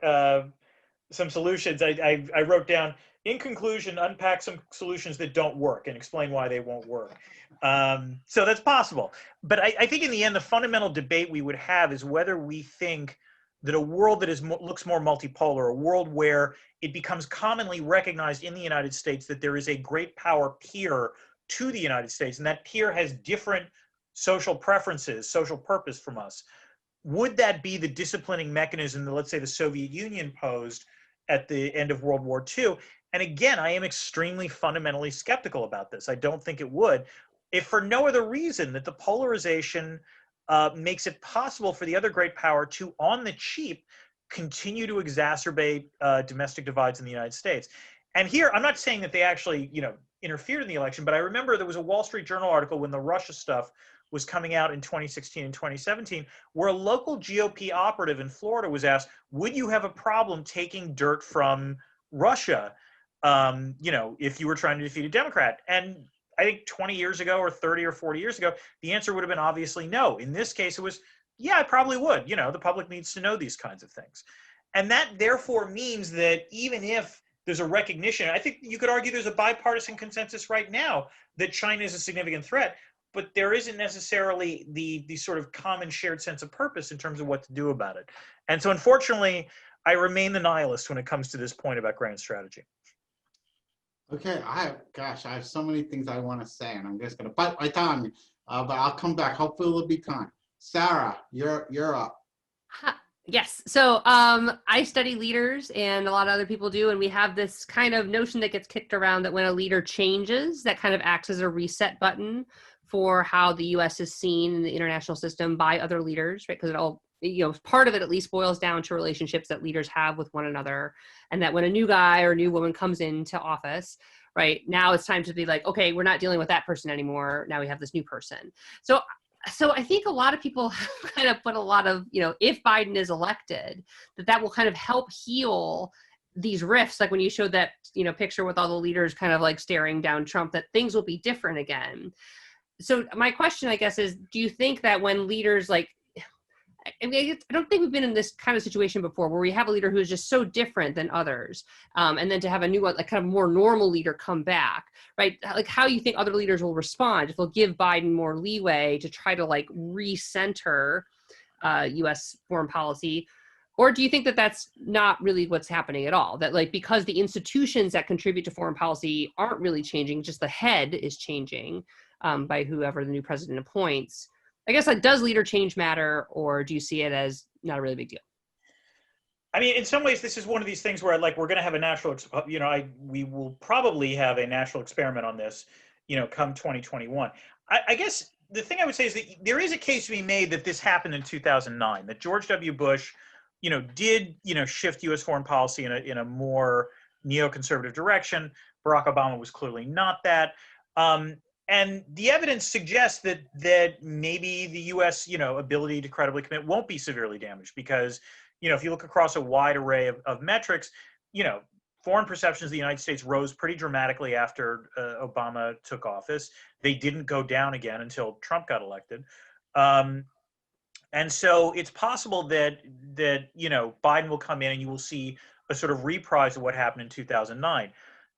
some solutions? I wrote down, in conclusion, unpack some solutions that don't work and explain why they won't work. So that's possible. But I think in the end, the fundamental debate we would have is whether we think that a world that looks more multipolar, a world where it becomes commonly recognized in the United States that there is a great power peer to the United States, and that peer has different social preferences, social purpose from us. Would that be the disciplining mechanism that, let's say, the Soviet Union posed at the end of World War II? And again, I am extremely fundamentally skeptical about this. I don't think it would, if for no other reason that the polarization makes it possible for the other great power to, on the cheap, continue to exacerbate domestic divides in the United States. And here, I'm not saying that they actually, interfered in the election, but I remember there was a Wall Street Journal article when the Russia stuff was coming out in 2016 and 2017, where a local GOP operative in Florida was asked, would you have a problem taking dirt from Russia, if you were trying to defeat a Democrat? And I think 20 years ago or 30 or 40 years ago, the answer would have been obviously no. In this case, it was, yeah, I probably would. The public needs to know these kinds of things. And that therefore means that even if there's a recognition, I think you could argue there's a bipartisan consensus right now that China is a significant threat, but there isn't necessarily the sort of common shared sense of purpose in terms of what to do about it. And so unfortunately, I remain the nihilist when it comes to this point about grand strategy. Okay, I have so many things I want to say, and I'm just going to bite my tongue, but I'll come back. Hopefully there'll be time. Sarah, you're up. Yes. So I study leaders, and a lot of other people do, and we have this kind of notion that gets kicked around that when a leader changes, that kind of acts as a reset button for how the U.S. is seen in the international system by other leaders, right? Because it all part of it at least boils down to relationships that leaders have with one another. And that when a new guy or a new woman comes into office, right, now it's time to be like, okay, we're not dealing with that person anymore. Now we have this new person. So I think a lot of people have kind of put a lot of, if Biden is elected, that will kind of help heal these rifts. Like when you showed that, picture with all the leaders kind of like staring down Trump, that things will be different again. So my question, I guess, is, do you think that when leaders I don't think we've been in this kind of situation before where we have a leader who is just so different than others. And then to have a new one, like kind of more normal leader come back, right? Like how you think other leaders will respond, if they'll give Biden more leeway to try to like recenter US foreign policy, or do you think that that's not really what's happening at all? That like, because the institutions that contribute to foreign policy aren't really changing, just the head is changing by whoever the new president appoints. I guess, like, does leader change matter, or do you see it as not a really big deal? I mean, in some ways, this is one of these things where, like, we're going to have a national, we will probably have a national experiment on this, come 2021. I guess the thing I would say is that there is a case to be made that this happened in 2009, that George W. Bush, did, shift U.S. foreign policy in a more neoconservative direction. Barack Obama was clearly not that. And the evidence suggests that maybe the U.S. ability to credibly commit won't be severely damaged because if you look across a wide array of metrics, foreign perceptions of the United States rose pretty dramatically after Obama took office. They didn't go down again until Trump got elected. And so it's possible that Biden will come in and you will see a sort of reprise of what happened in 2009.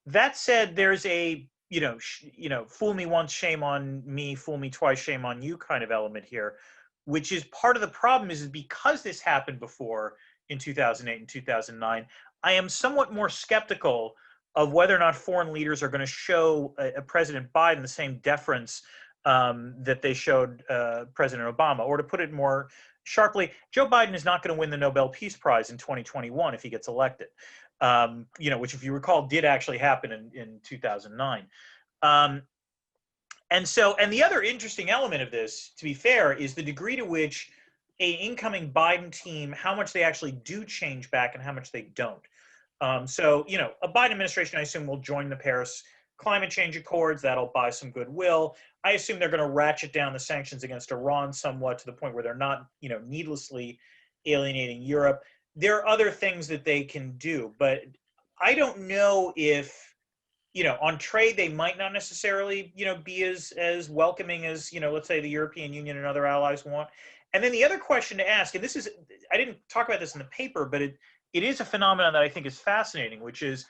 That said, there's a fool me once, shame on me, fool me twice, shame on you kind of element here, which is part of the problem is because this happened before in 2008 and 2009, I am somewhat more skeptical of whether or not foreign leaders are going to show a President Biden the same deference that they showed President Obama. Or to put it more sharply, Joe Biden is not going to win the Nobel Peace Prize in 2021 if he gets elected. Which, if you recall, did actually happen in 2009. And the other interesting element of this, to be fair, is the degree to which an incoming Biden team, how much they actually do change back and how much they don't. A Biden administration, I assume, will join the Paris climate change accords. That'll buy some goodwill. I assume they're going to ratchet down the sanctions against Iran somewhat to the point where they're not, needlessly alienating Europe. There are other things that they can do, but I don't know if, on trade, they might not necessarily, be as welcoming as, let's say the European Union and other allies want. And then the other question to ask, and I didn't talk about this in the paper, but it is a phenomenon that I think is fascinating, which is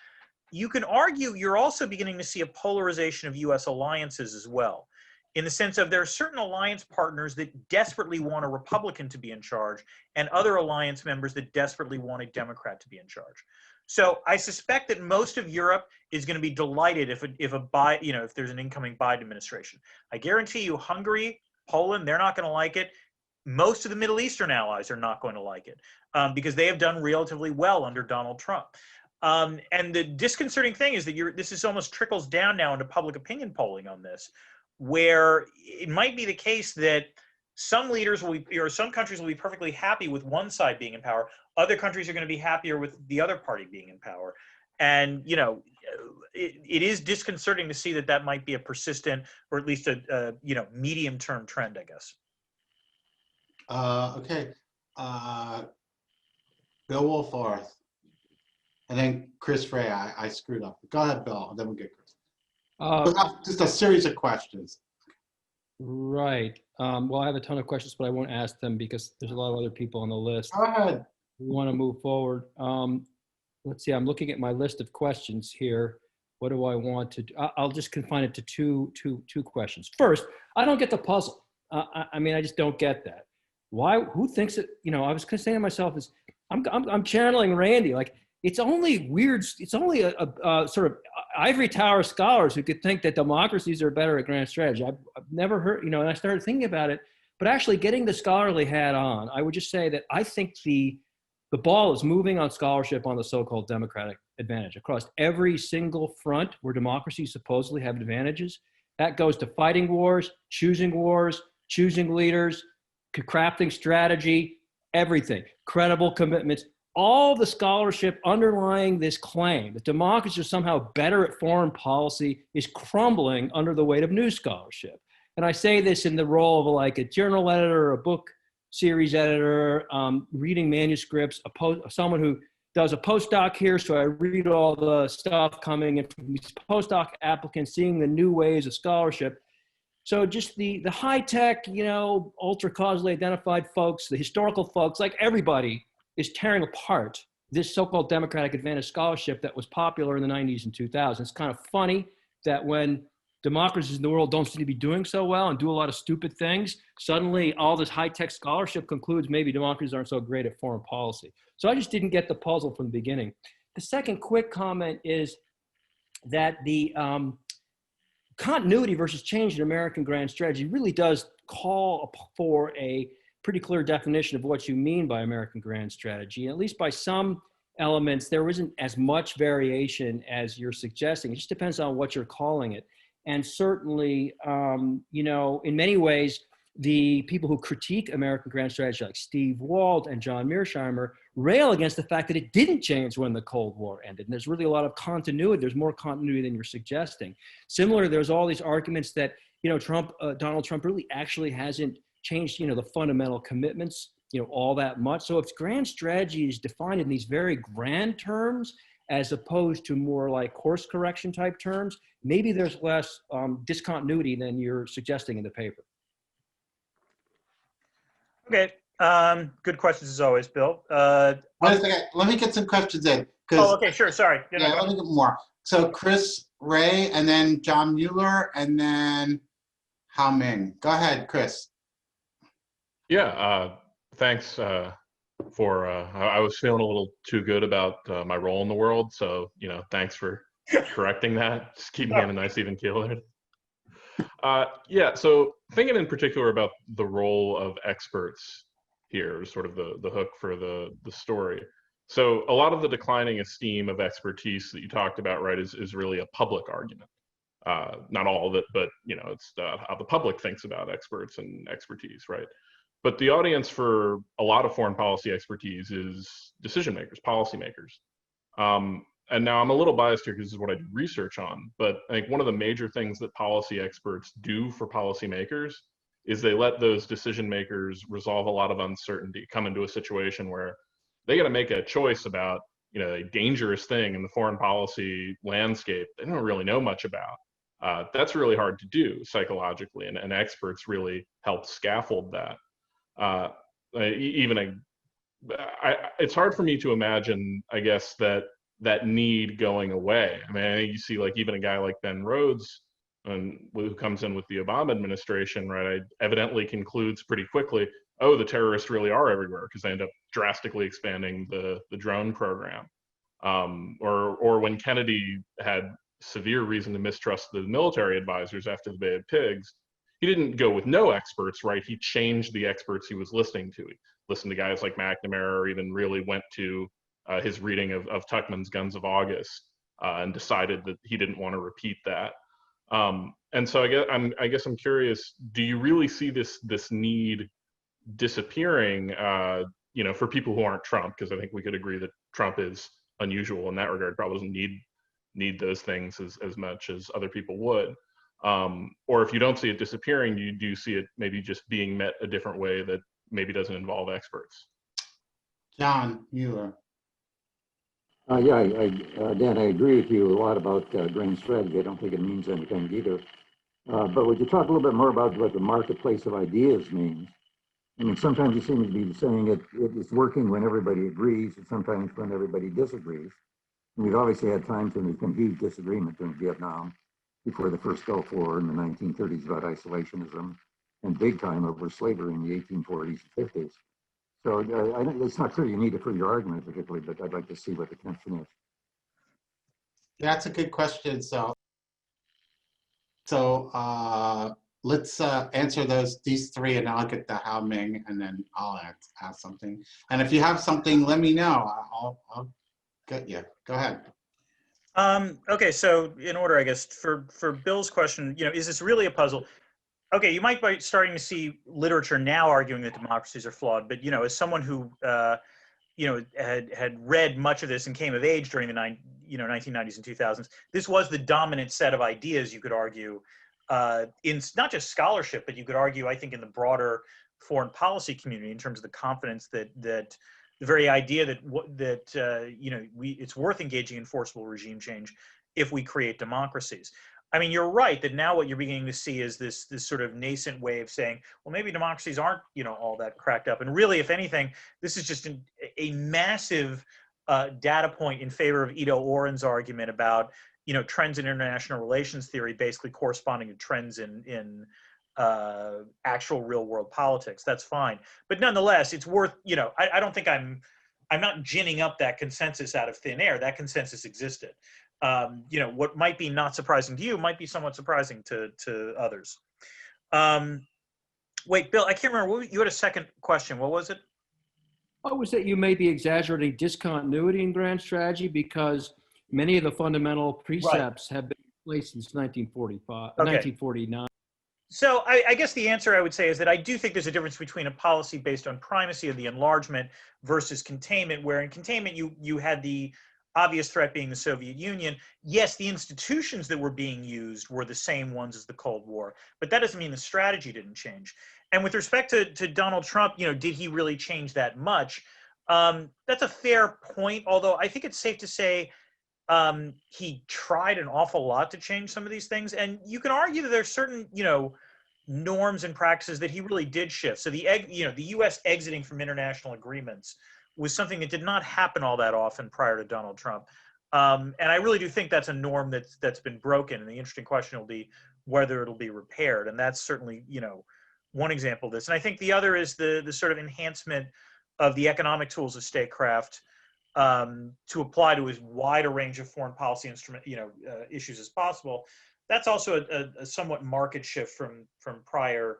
you can argue you're also beginning to see a polarization of U.S. alliances as well, in the sense of there are certain alliance partners that desperately want a Republican to be in charge and other alliance members that desperately want a Democrat to be in charge. So I suspect that most of Europe is going to be delighted if there's an incoming Biden administration. I guarantee you Hungary, Poland, they're not going to like it. Most of the Middle Eastern allies are not going to like it because they have done relatively well under Donald Trump. And the disconcerting thing is that this almost trickles down now into public opinion polling on this, where it might be the case that some leaders some countries will be perfectly happy with one side being in power. Other countries are going to be happier with the other party being in power. And, it is disconcerting to see that might be a persistent, or at least a medium-term trend, I guess. Okay. Bill Wolforth. And then Chris Frey. I screwed up. Go ahead, Bill, and then we'll get Chris. We'll have just a series of questions. Right. Well, I have a ton of questions, but I won't ask them because there's a lot of other people on the list. Go ahead. We want to move forward. Let's see. I'm looking at my list of questions here. What do I want to do? I'll just confine it to two questions. First, I don't get the puzzle. I mean, I just don't get that. Why? Who thinks it? I was saying to myself, I'm channeling Randy. Like, it's only weird. It's only a sort of ivory tower scholars who could think that democracies are better at grand strategy. I've never heard, and I started thinking about it, but actually getting the scholarly hat on, I would just say that I think the ball is moving on scholarship on the so-called democratic advantage across every single front where democracies supposedly have advantages. That goes to fighting wars, choosing leaders, crafting strategy, everything, credible commitments, all the scholarship underlying this claim that democracies are somehow better at foreign policy is crumbling under the weight of new scholarship. And I say this in the role of like a journal editor, a book series editor, reading manuscripts, someone who does a postdoc here, so I read all the stuff coming in from these postdoc applicants, seeing the new ways of scholarship. So just the high-tech, ultra-causally identified folks, the historical folks, like everybody, is tearing apart this so-called democratic advantage scholarship that was popular in the 90s and 2000s. It's kind of funny that when democracies in the world don't seem to be doing so well and do a lot of stupid things, suddenly all this high-tech scholarship concludes maybe democracies aren't so great at foreign policy. So I just didn't get the puzzle from the beginning. The second quick comment is that the continuity versus change in American grand strategy really does call for a pretty clear definition of what you mean by American grand strategy. At least by some elements, there isn't as much variation as you're suggesting. It just depends on what you're calling it. And certainly, in many ways, the people who critique American grand strategy, like Steve Walt and John Mearsheimer, rail against the fact that it didn't change when the Cold War ended. And there's really a lot of continuity. There's more continuity than you're suggesting. Similar, there's all these arguments that, Donald Trump really actually hasn't changed, the fundamental commitments, all that much. So if grand strategy is defined in these very grand terms, as opposed to more like course correction type terms, maybe there's less discontinuity than you're suggesting in the paper. Okay. Good questions as always, Bill. Wait a second. Let me get some questions in. Oh, okay, sure. Sorry. Yeah, let me get more. So Chris Ray, and then John Mueller, and then Hao Ming. Go ahead, Chris. Yeah, thanks for, I was feeling a little too good about my role in the world. So, thanks for correcting that. Just keep me on a nice even keel there. Yeah, so thinking in particular about the role of experts here, sort of the hook for the story. So a lot of the declining esteem of expertise that you talked about, right, is really a public argument. Not all of it, but, it's how the public thinks about experts and expertise, right? But the audience for a lot of foreign policy expertise is decision makers, policymakers. And now I'm a little biased here because this is what I do research on, but I think one of the major things that policy experts do for policymakers is they let those decision makers resolve a lot of uncertainty, come into a situation where they got to make a choice about, a dangerous thing in the foreign policy landscape they don't really know much about. That's really hard to do psychologically, and experts really help scaffold that. It's hard for me to imagine, I guess, that need going away. I mean, I think you see like even a guy like Ben Rhodes, who comes in with the Obama administration, right, evidently concludes pretty quickly, oh, the terrorists really are everywhere, because they end up drastically expanding the drone program. Or when Kennedy had severe reason to mistrust the military advisors after the Bay of Pigs, he didn't go with no experts, right? He changed the experts he was listening to. He listened to guys like McNamara, or even really went to his reading of Tuchman's Guns of August and decided that he didn't want to repeat that. And so I guess I'm curious, do you really see this need disappearing, for people who aren't Trump? Because I think we could agree that Trump is unusual in that regard, probably doesn't need those things as much as other people would. Or if you don't see it disappearing, you do see it maybe just being met a different way that maybe doesn't involve experts. John Mueller. Dan, I agree with you a lot about grand strategy. I don't think it means anything either. But would you talk a little bit more about what the marketplace of ideas means? I mean, sometimes you seem to be saying it's working when everybody agrees, and sometimes when everybody disagrees. And we've obviously had times when there's been huge disagreement in Vietnam, before the first Gulf War in the 1930s about isolationism, and big time over slavery in the 1840s and 50s. So it's not clear you need it for your argument particularly, but I'd like to see what the connection is. That's a good question. So let's answer these three, and I'll get to Hao Ming, and then I'll ask something. And if you have something, let me know. I'll get you. Go ahead. Okay, so in order, I guess, for Bill's question, is this really a puzzle? Okay, you might be starting to see literature now arguing that democracies are flawed, but as someone who had read much of this and came of age during the 1990s and 2000s, this was the dominant set of ideas, you could argue, in not just scholarship, but you could argue, I think, in the broader foreign policy community, in terms of the confidence that the very idea that it's worth engaging in forcible regime change if we create democracies. I mean, you're right that now what you're beginning to see is this sort of nascent way of saying, well, maybe democracies aren't, all that cracked up. And really, if anything, this is just a massive data point in favor of Ito Oren's argument about, trends in international relations theory basically corresponding to trends in actual real world politics. That's fine. But nonetheless, it's worth, I don't think I'm not ginning up that consensus out of thin air. That consensus existed. What might be not surprising to you might be somewhat surprising to others. Wait, Bill, I can't remember. You had a second question. What was it? Oh, was that you may be exaggerating discontinuity in grand strategy because many of the fundamental precepts have been in place since 1949. So I guess the answer I would say is that I do think there's a difference between a policy based on primacy of the enlargement versus containment, where in containment you had the obvious threat being the Soviet Union. Yes, the institutions that were being used were the same ones as the Cold War, but that doesn't mean the strategy didn't change. And with respect to Donald Trump, did he really change that much? That's a fair point, although I think it's safe to say he tried an awful lot to change some of these things. And you can argue that there's certain, norms and practices that he really did shift. So the U.S. exiting from international agreements was something that did not happen all that often prior to Donald Trump. And I really do think that's a norm that's been broken. And the interesting question will be whether it'll be repaired. And that's certainly, one example of this. And I think the other is the sort of enhancement of the economic tools of statecraft to apply to as wide a range of foreign policy issues as possible. That's also a somewhat market shift from prior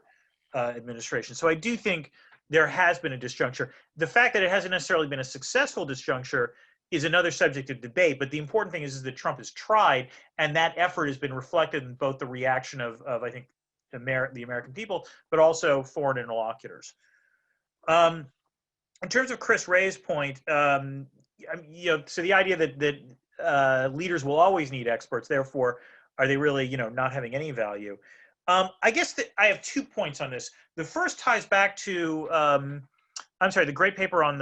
administration. So I do think there has been a disjuncture. The fact that it hasn't necessarily been a successful disjuncture is another subject of debate. But the important thing is that Trump has tried, and that effort has been reflected in both the reaction of I think, the American people, but also foreign interlocutors. In terms of Chris Ray's point, so the idea that leaders will always need experts, therefore, are they really, not having any value? I guess that I have 2 points on this. The first ties back to, the great paper on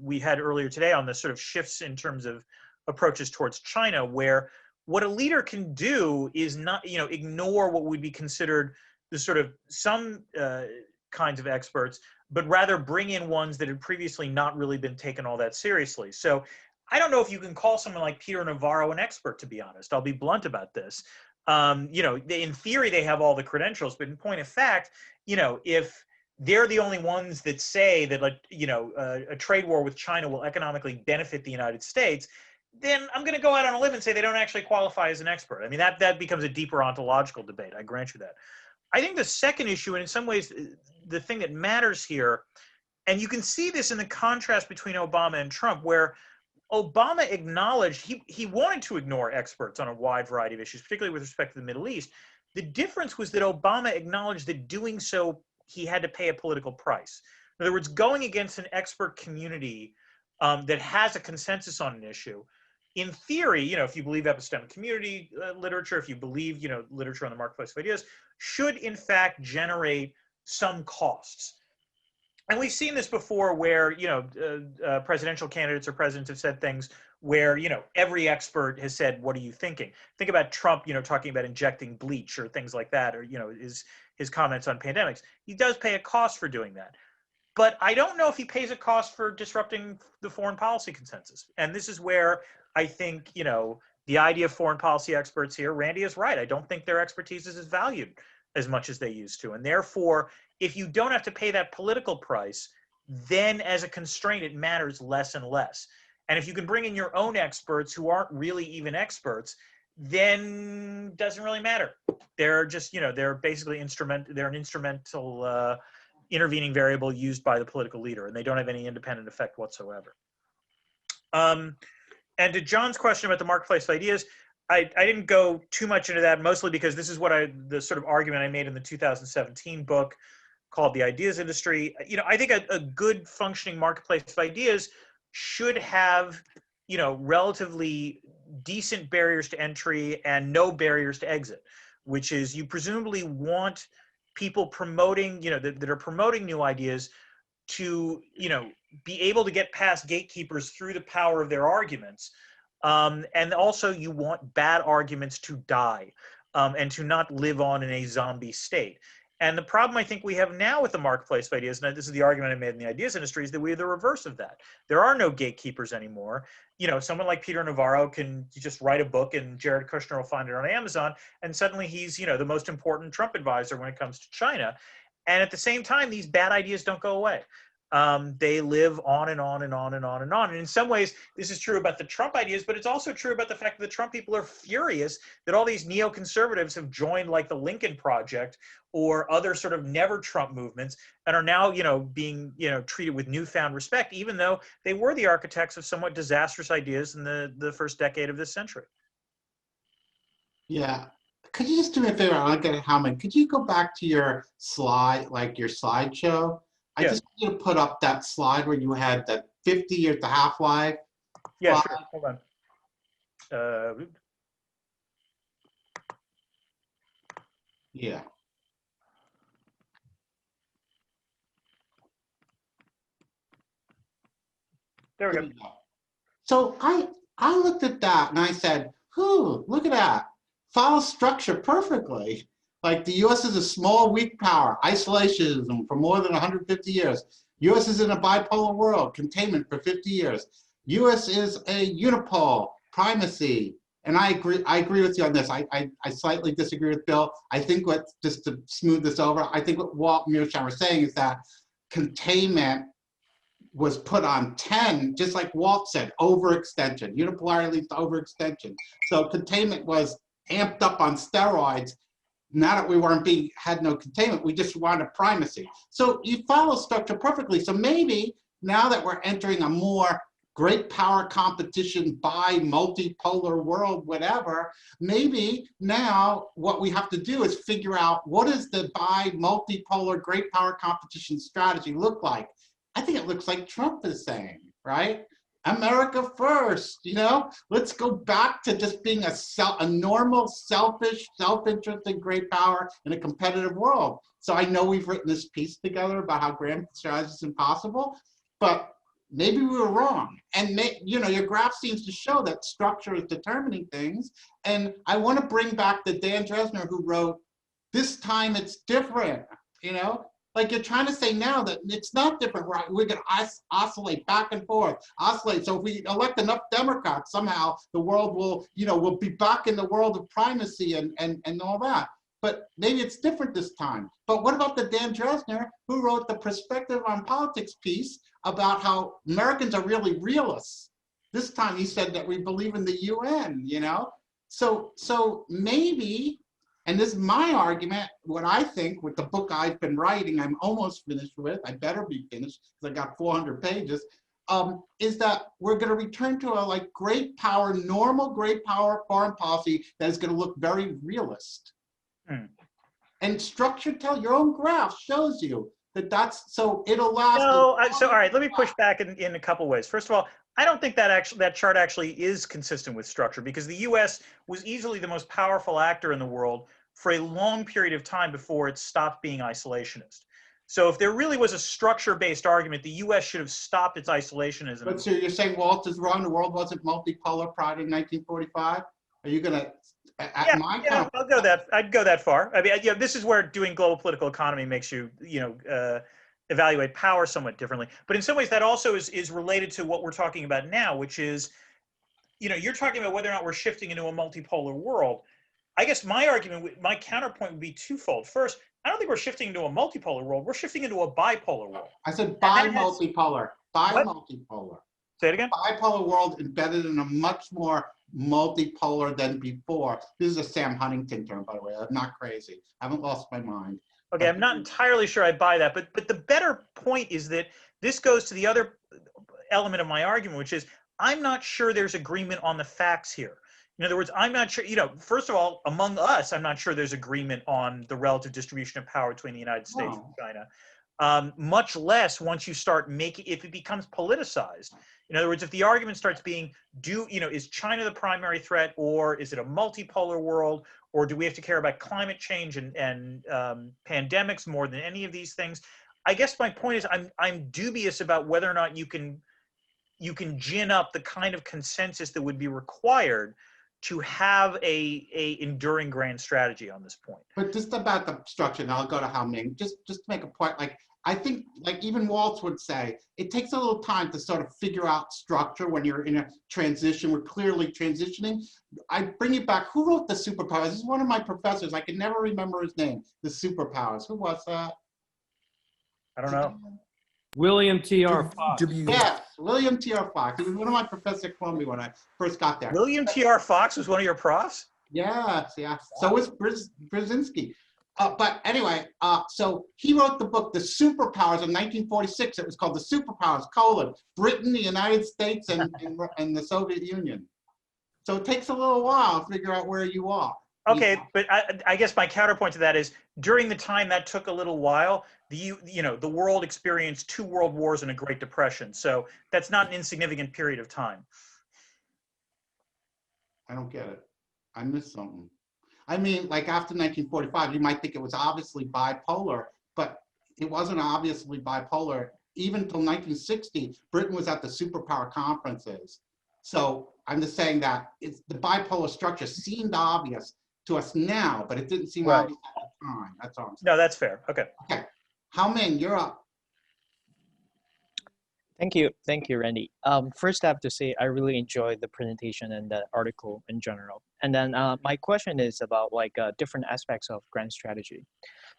we had earlier today on the sort of shifts in terms of approaches towards China, where what a leader can do is not, ignore what would be considered the sort of some kinds of experts, but rather bring in ones that had previously not really been taken all that seriously. So I don't know if you can call someone like Peter Navarro an expert, to be honest. I'll be blunt about this. In theory, they have all the credentials, but in point of fact, if they're the only ones that say that, a trade war with China will economically benefit the United States, then I'm going to go out on a limb and say they don't actually qualify as an expert. I mean, that becomes a deeper ontological debate. I grant you that. I think the second issue, and in some ways the thing that matters here, and you can see this in the contrast between Obama and Trump, where Obama acknowledged he wanted to ignore experts on a wide variety of issues, particularly with respect to the Middle East. The difference was that Obama acknowledged that doing so, he had to pay a political price. In other words, going against an expert community that has a consensus on an issue, in theory, if you believe epistemic community literature, if you believe, literature on the marketplace of ideas, should in fact generate some costs. And we've seen this before where, presidential candidates or presidents have said things where, every expert has said, what are you thinking? Think about Trump, talking about injecting bleach or things like that, or, his comments on pandemics. He does pay a cost for doing that. But I don't know if he pays a cost for disrupting the foreign policy consensus. And this is where I think, the idea of foreign policy experts here, Randy is right. I don't think their expertise is valued as much as they used to. And therefore, if you don't have to pay that political price, then as a constraint, it matters less and less. And if you can bring in your own experts who aren't really even experts, then it doesn't really matter. They're just, they're basically they're an instrumental intervening variable used by the political leader, and they don't have any independent effect whatsoever. And to John's question about the marketplace of ideas, I didn't go too much into that, mostly because this is what the sort of argument I made in the 2017 book called The Ideas Industry. You know, I think a good functioning marketplace of ideas should have, you know, relatively decent barriers to entry and no barriers to exit, which is you presumably want people promoting, you know, that are promoting new ideas to, you know, be able to get past gatekeepers through the power of their arguments. And also you want bad arguments to die and to not live on in a zombie state. And the problem I think we have now with the marketplace of ideas, and this is the argument I made in the ideas industry, is that we have the reverse of that. There are no gatekeepers anymore. You know, someone like Peter Navarro can just write a book and Jared Kushner will find it on Amazon, and suddenly he's, you know, the most important Trump advisor when it comes to China. And at the same time, these bad ideas don't go away. They live on and on and on and on and on. And in some ways, this is true about the Trump ideas, but it's also true about the fact that the Trump people are furious that all these neoconservatives have joined like the Lincoln Project or other sort of never Trump movements and are now, you know, being, you know, treated with newfound respect, even though they were the architects of somewhat disastrous ideas in the first decade of this century. Yeah. Could you just do me a favor? I'll get Howman. Could you go back to your slide, like your slideshow? I just want you to put up that slide where you had that 50 years, the half-life. Yeah, sure. Hold on. Yeah. There we go. So I looked at that and I said, "Whew, look at that. Follows structure perfectly. Like the U.S. is a small, weak power, isolationism for more than 150 years. U.S. is in a bipolar world, containment for 50 years. U.S. is a unipole, primacy." And I agree with you on this. I slightly disagree with Bill. I think just to smooth this over, I think what Walt and Mearsheimer are saying is that containment was put on 10, just like Walt said, overextension. Unipolarity leads to overextension. So containment was amped up on steroids. Now that we had no containment, we just wanted primacy. So you follow structure perfectly. So maybe now that we're entering a more great power competition by multipolar world, whatever, maybe now what we have to do is figure out what does the by multipolar great power competition strategy look like? I think it looks like Trump is saying, right? America first, you know? Let's go back to just being a normal, selfish, self-interested great power in a competitive world. So I know we've written this piece together about how grand strategy is impossible, but maybe we were wrong. And you know, your graph seems to show that structure is determining things. And I want to bring back the Dan Drezner who wrote, "This time it's different," you know? Like you're trying to say now that it's not different, right? We're going to oscillate back and forth, oscillate. So if we elect enough Democrats, somehow the world will, you know, we'll be back in the world of primacy and all that. But maybe it's different this time. But what about the Dan Drezner who wrote the Perspective on Politics piece about how Americans are really realists? This time he said that we believe in the UN, you know? So maybe, and this is my argument, what I think with the book I've been writing, I'm almost finished with, I better be finished because I got 400 pages, is that we're going to return to a like great power, normal great power foreign policy that is going to look very realist. And structure, your own graph shows you that that's, so it'll last. No, so all right, let me push back in a couple ways. First of all, I don't think that chart actually is consistent with structure because the U.S. was easily the most powerful actor in the world for a long period of time before it stopped being isolationist. So if there really was a structure-based argument, the U.S. should have stopped its isolationism. But so you're saying Walt is wrong, the world wasn't multipolar prior to 1945? Are you going to, I'll go that, I'd go that far. I mean, yeah, this is where doing global political economy makes you, you know, evaluate power somewhat differently. But in some ways that also is related to what we're talking about now, which is, you know, you're talking about whether or not we're shifting into a multipolar world. I guess my argument, my counterpoint would be twofold. First, I don't think we're shifting into a multipolar world. We're shifting into a bipolar world. I said bi-multipolar, bi-multipolar. Say it again? Bipolar world embedded in a much more multipolar than before. This is a Sam Huntington term, by the way. I'm not crazy. I haven't lost my mind. Okay, I'm not entirely sure I buy that, but the better point is that this goes to the other element of my argument, which is I'm not sure there's agreement on the facts here. In other words, I'm not sure, first of all, among us, I'm not sure there's agreement on the relative distribution of power between the United States and No. China. Much less once you start making, if it becomes politicized. In other words, if the argument starts being, is China the primary threat, or is it a multipolar world, or do we have to care about climate change and pandemics more than any of these things? I guess my point is I'm dubious about whether or not you can gin up the kind of consensus that would be required to have a enduring grand strategy on this point. But just about the structure, and I'll go to Hao Ming, just to make a point, like, I think, like even Waltz would say, it takes a little time to sort of figure out structure when you're in a transition. We're clearly transitioning. I bring it back. Who wrote The Superpowers? This is one of my professors. I can never remember his name. The Superpowers. Who was that? I don't know. William T.R. Fox. Yes, William T.R. Fox. He was one of my professors at Columbia when I first got there. William T.R. Fox was one of your profs? Yes, yeah. So was Brzezinski. But anyway, so he wrote the book, The Superpowers, in 1946. It was called The Superpowers, Britain, the United States, and the Soviet Union. So it takes a little while to figure out where you are. Okay, but I guess my counterpoint to that is, during the time that took a little while, the world experienced 2 world wars and a Great Depression. So that's not an insignificant period of time. I don't get it. I missed something. I mean, like after 1945, you might think it was obviously bipolar, but it wasn't obviously bipolar. Even until 1960, Britain was at the superpower conferences. So I'm just saying that the bipolar structure seemed obvious to us now, but it didn't seem obvious at the time. That's all I'm saying. No, that's fair. Okay. Okay. Hao Ming, you're up. Thank you, Randy. First, I have to say I really enjoyed the presentation and the article in general. And then my question is about like different aspects of grand strategy.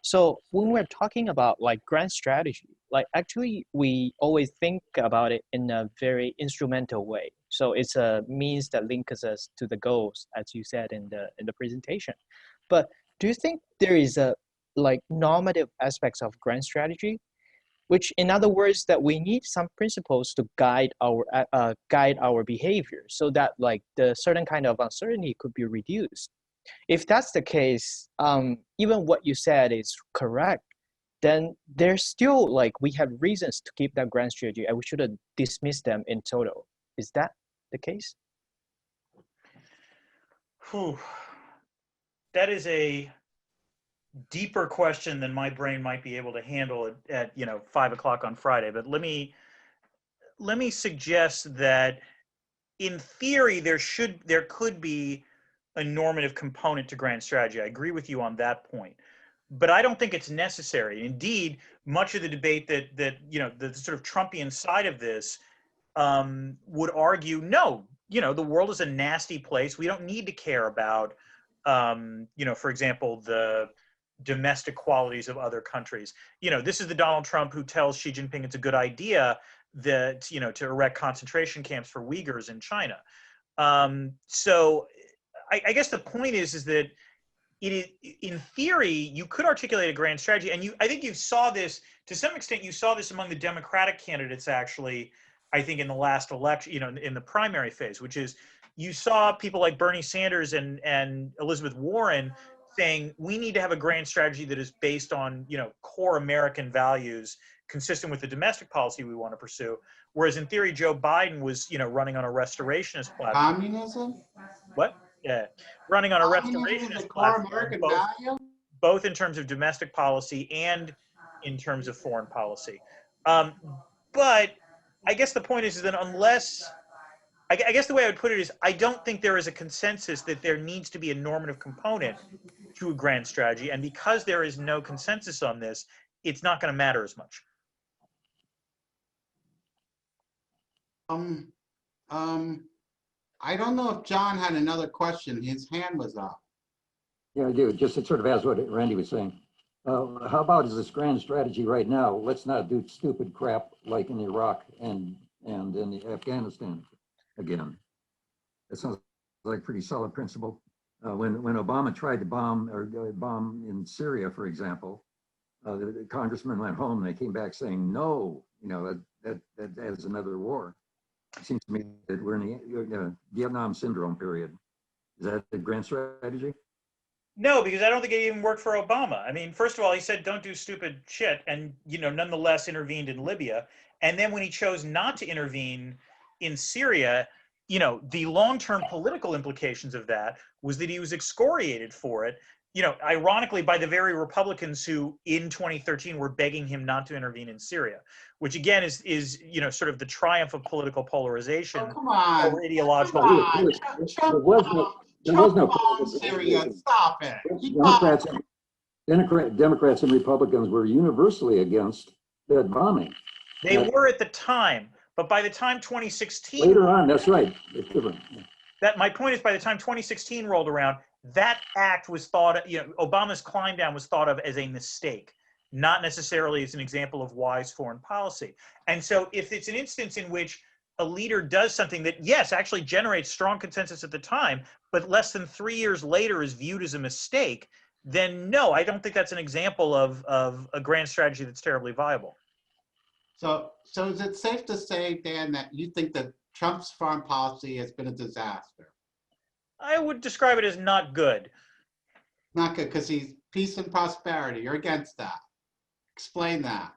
So when we're talking about like grand strategy, like actually we always think about it in a very instrumental way. So it's a means that links us to the goals, as you said in the presentation. But do you think there is a like normative aspects of grand strategy, which in other words that we need some principles to guide our behavior so that like the certain kind of uncertainty could be reduced? If that's the case, even what you said is correct, then there's still like we have reasons to keep that grand strategy and we shouldn't dismiss them in total. Is that the case? Whew. That is a deeper question than my brain might be able to handle at 5 o'clock on Friday. But let me suggest that in theory there could be a normative component to grand strategy. I agree with you on that point, but I don't think it's necessary. Indeed, much of the debate that the sort of Trumpian side of this would argue, no, the world is a nasty place. We don't need to care about for example, the domestic qualities of other countries. This is the Donald Trump who tells Xi Jinping it's a good idea that, to erect concentration camps for Uyghurs in China. So I guess the point is that in theory, you could articulate a grand strategy. And I think you saw this, to some extent, you saw this among the Democratic candidates, actually, I think in the last election, in the primary phase, which is you saw people like Bernie Sanders and Elizabeth Warren saying we need to have a grand strategy that is based on core American values consistent with the domestic policy we want to pursue, whereas in theory Joe Biden was running on a restorationist platform. Communism? What? Yeah, running on a Communism is restorationist a core platform, American value? both in terms of domestic policy and in terms of foreign policy. But I guess the point is that unless I guess the way I would put it is I don't think there is a consensus that there needs to be a normative component to a grand strategy. And because there is no consensus on this, it's not going to matter as much. I don't know if John had another question. His hand was up. Yeah, I do. Just it sort of as what Randy was saying. How about is this grand strategy right now? Let's not do stupid crap like in Iraq and in Afghanistan again. That sounds like a pretty solid principle. When Obama tried to bomb in Syria, for example, the congressman went home and they came back saying no. That is another war. It seems to me that we're in the Vietnam syndrome period. Is that the grand strategy? No, because I don't think it even worked for Obama. I mean, first of all, he said don't do stupid shit, and nonetheless intervened in Libya. And then when he chose not to intervene in Syria, the long-term political implications of that was that he was excoriated for it. Ironically, by the very Republicans who in 2013 were begging him not to intervene in Syria, which again is sort of the triumph of political polarization Oh, come on. over ideological. Come on. There was no bombed Syria. Stop it. Democrats and Republicans were universally against that bombing. They were at the time, but by the time 2016, later on, that's right. It's different. That my point is, by the time 2016 rolled around, that act was thought, Obama's climb down was thought of as a mistake, not necessarily as an example of wise foreign policy. And so if it's an instance in which a leader does something that, yes, actually generates strong consensus at the time, but less than 3 years later is viewed as a mistake, then no, I don't think that's an example of a grand strategy that's terribly viable. So is it safe to say, Dan, that you think that Trump's foreign policy has been a disaster? I would describe it as not good. Not good, because he's peace and prosperity. You're against that. Explain that.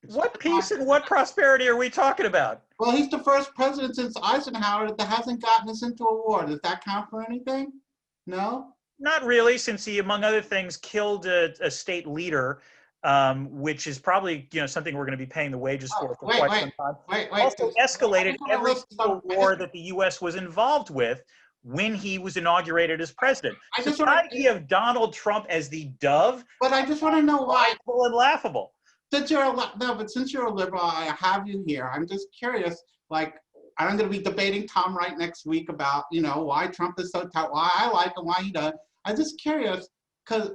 What peace and what prosperity are we talking about? Well, he's the first president since Eisenhower that hasn't gotten us into a war. Does that count for anything? No? Not really, since he, among other things, killed a state leader, which is probably something we're going to be paying the wages for quite some time. Also escalated every single war that the U.S. was involved with when he was inaugurated as president. The idea of Donald Trump as the dove, but I just want to know why. And laughable. Since you're a liberal, I have you here. I'm just curious. Like, I'm going to be debating Tom Wright next week about why Trump is so tough, why I like him, why he does. I'm just curious because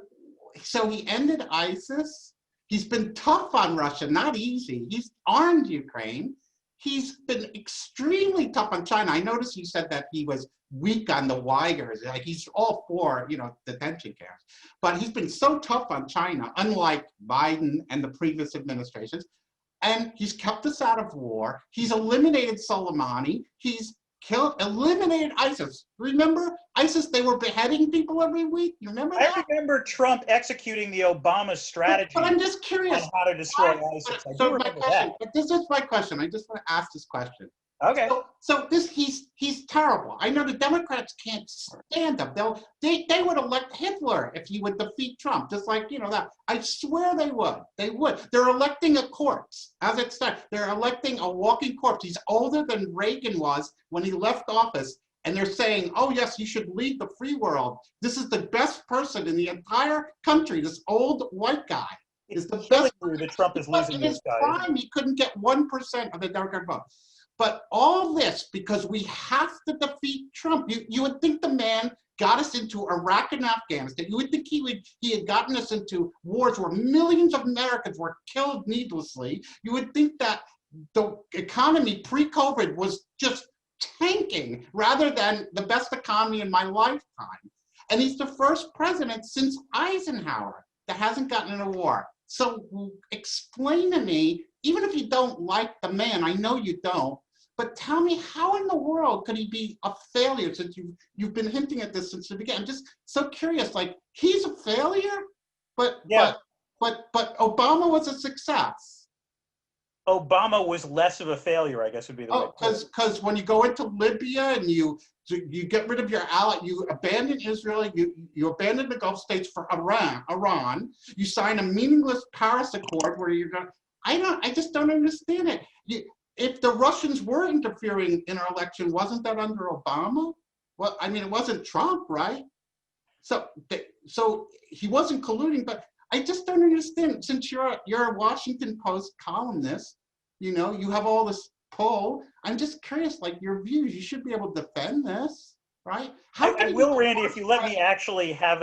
so he ended ISIS. He's been tough on Russia, not easy. He's armed Ukraine. He's been extremely tough on China. I noticed you said that he was weak on the Uyghurs. Like he's all for, detention camps. But he's been so tough on China, unlike Biden and the previous administrations. And he's kept us out of war. He's eliminated Soleimani. He's eliminated ISIS. Remember ISIS? They were beheading people every week. You remember that? I remember Trump executing the Obama strategy. But I'm just curious on how to destroy ISIS. So my question, but this is my question. I just want to ask this question. Okay. So he's terrible. I know the Democrats can't stand him. They would elect Hitler if he would defeat Trump, just like that. I swear they would. They would. They're electing a corpse. As it starts, they're electing a walking corpse. He's older than Reagan was when he left office, and they're saying, "Oh yes, you should lead the free world. This is the best person in the entire country. This old white guy is the best." That Trump is losing in his prime, he couldn't get 1% of the Democratic vote. But all this because we have to defeat Trump. You would think the man got us into Iraq and Afghanistan. You would think he had gotten us into wars where millions of Americans were killed needlessly. You would think that the economy pre-COVID was just tanking rather than the best economy in my lifetime. And he's the first president since Eisenhower that hasn't gotten in a war. So explain to me, even if you don't like the man, I know you don't, but tell me how in the world could he be a failure since you've been hinting at this since the beginning. I'm just so curious, like he's a failure, but Obama was a success. Obama was less of a failure, I guess would be the way. Because when you go into Libya and you get rid of your ally, you abandon Israel, you abandon the Gulf states for Iran, you sign a meaningless Paris Accord where you're going. I just don't understand it. If the Russians were interfering in our election, wasn't that under Obama? Well, I mean, it wasn't Trump, right? So he wasn't colluding, but I just don't understand. Since you're a Washington Post columnist, you have all this pull. I'm just curious, like your views. You should be able to defend this, right? I will, Randy, if you let me actually have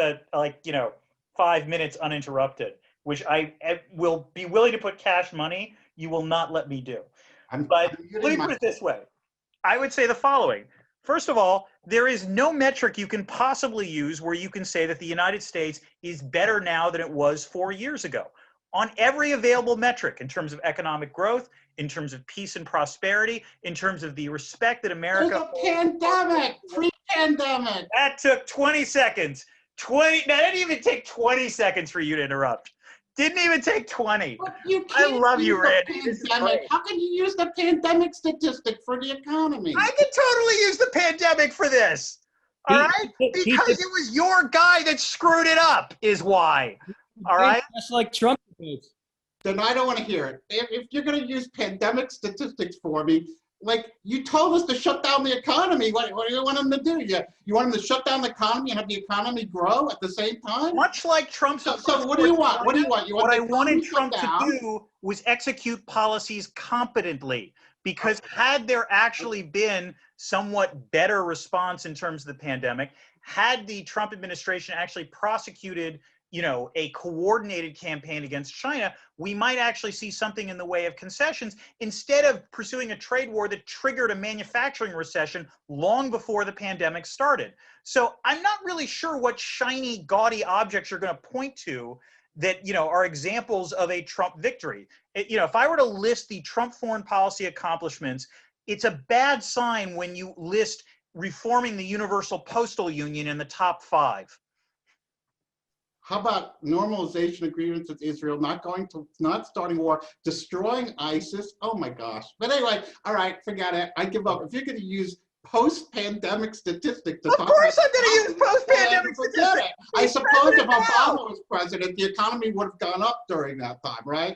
5 minutes uninterrupted, which I will be willing to put cash money. You will not let me do. But let me put it this way. I would say the following. First of all, there is no metric you can possibly use where you can say that the United States is better now than it was 4 years ago. On every available metric, in terms of economic growth, in terms of peace and prosperity, in terms of the respect that America... There's a pandemic. pandemic. That took 20 seconds. That didn't even take 20 seconds for you to interrupt. Didn't even take 20. But you I can't love use you, the Randy. This is pandemic. great. How can you use the pandemic statistic for the economy? I can totally use the pandemic for this. All right? Because it was your guy that screwed it up, is why. All right? Just like Trump debates. Then I don't want to hear it. If you're going to use pandemic statistics for me, like you told us to shut down the economy, what do you want them to do? You want them to shut down the economy and have the economy grow at the same time? Much like Trump's So what do you want? What do you want? What I wanted Trump to do was execute policies competently. Because had there actually been somewhat better response in terms of the pandemic, had the Trump administration actually prosecuted, a coordinated campaign against China, we might actually see something in the way of concessions instead of pursuing a trade war that triggered a manufacturing recession long before the pandemic started. So I'm not really sure what shiny, gaudy objects you're going to point to that, are examples of a Trump victory. If I were to list the Trump foreign policy accomplishments, it's a bad sign when you list reforming the Universal Postal Union in the top 5. How about normalization agreements with Israel, not starting war, destroying ISIS? Oh my gosh. But anyway, all right, forget it. I give up. If you're going to use post-pandemic statistics to Of course I'm going to use post-pandemic statistics. I suppose if Obama was president, the economy would have gone up during that time, right?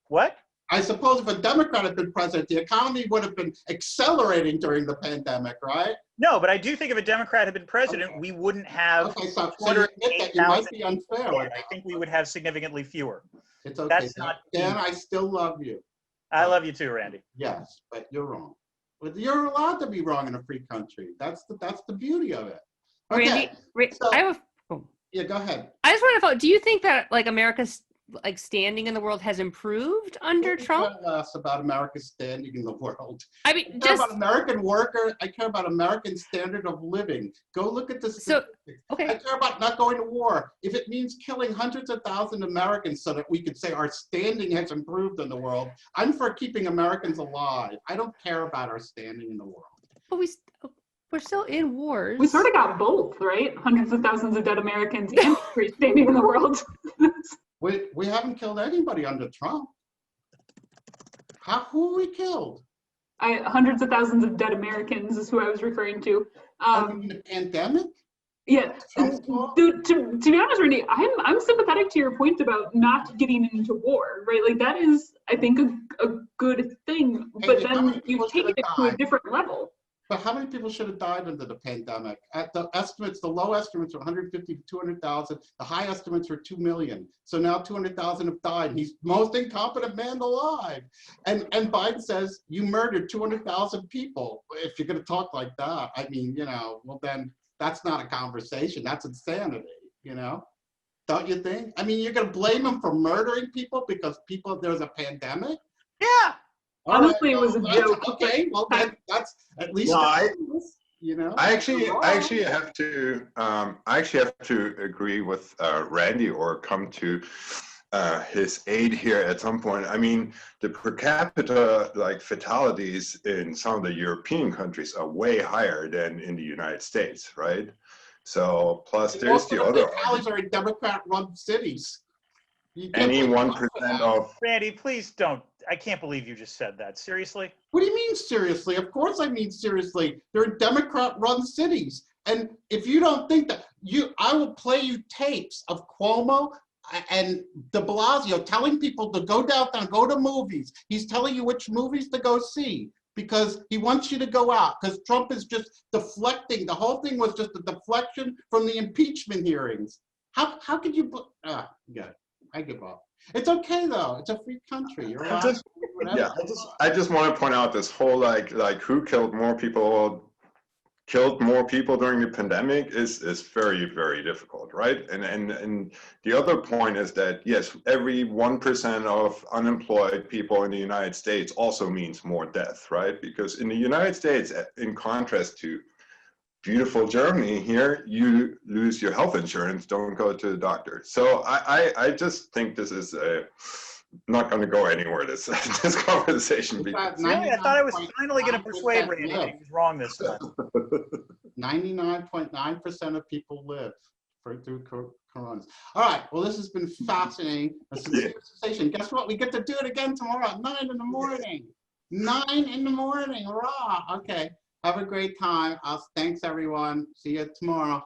What? I suppose if a Democrat had been president, the economy would have been accelerating during the pandemic, right? No, but I do think if a Democrat had been president, we wouldn't have. Okay, so you admit that you might be unfair with that. I think we would have significantly fewer. It's okay. That's not. Dan, I still love you. I love you too, Randy. Yes, but you're wrong. But you're allowed to be wrong in a free country. That's the beauty of it. Okay. Randy, so, I have a. Yeah, go ahead. I just want to follow. Do you think that America's standing in the world has improved under Trump? I care less about America's standing in the world. I mean, I care about American workers. I care about American standard of living. Go look at the statistics. Okay. I care about not going to war. If it means killing hundreds of thousands of Americans so that we could say our standing has improved in the world, I'm for keeping Americans alive. I don't care about our standing in the world. But we're still in wars. We sort of got both, right? Hundreds of thousands of dead Americans and free standing in the world. We haven't killed anybody under Trump. Who we killed? Hundreds of thousands of dead Americans is who I was referring to. In the pandemic? Yeah. To be honest, Randy, I'm sympathetic to your point about not getting into war, right? Like that is, I think, a good thing. But then you've taken it to a different level. But how many people should have died under the pandemic? At the estimates, the low estimates were 150 to 200,000. The high estimates were 2 million. So now 200,000 have died. He's the most incompetent man alive. And Biden says you murdered 200,000 people. If you're going to talk like that, I mean, well then that's not a conversation. That's insanity, Don't you think? I mean, you're going to blame him for murdering people because there's a pandemic? Yeah. Honestly, it was a joke. Okay, well that's at least. Well, I actually have to agree with Randy or come to his aid here at some point. I mean, the per capita fatalities in some of the European countries are way higher than in the United States, right? So plus there's the other. Fatalities are in Democrat-run cities. Any 1% of. Randy, please don't. I can't believe you just said that. Seriously? What do you mean seriously? Of course I mean seriously. They're in Democrat-run cities. And if you don't think that, I will play you tapes of Cuomo and de Blasio telling people to go downtown, go to movies. He's telling you which movies to go see because he wants you to go out because Trump is just deflecting. The whole thing was just a deflection from the impeachment hearings. How could you, yeah, I give up. It's okay though. It's a free country. You're allowed I just want to point out this whole like who killed more people during the pandemic is very, very difficult, right? And the other point is that yes, every 1% of unemployed people in the United States also means more death, right? Because in the United States, in contrast to beautiful Germany, here you lose your health insurance, don't go to the doctor. So I just think this is not going to go anywhere, this conversation. Really? I thought I was finally going to persuade Randy that he was wrong this time. 99.9% of people live through coronas. All right, well, this has been fascinating. A sincere sensation. Guess what? We get to do it again tomorrow at 9 in the morning. 9 in the morning, hurrah. Okay, have a great time. Thanks, everyone. See you tomorrow.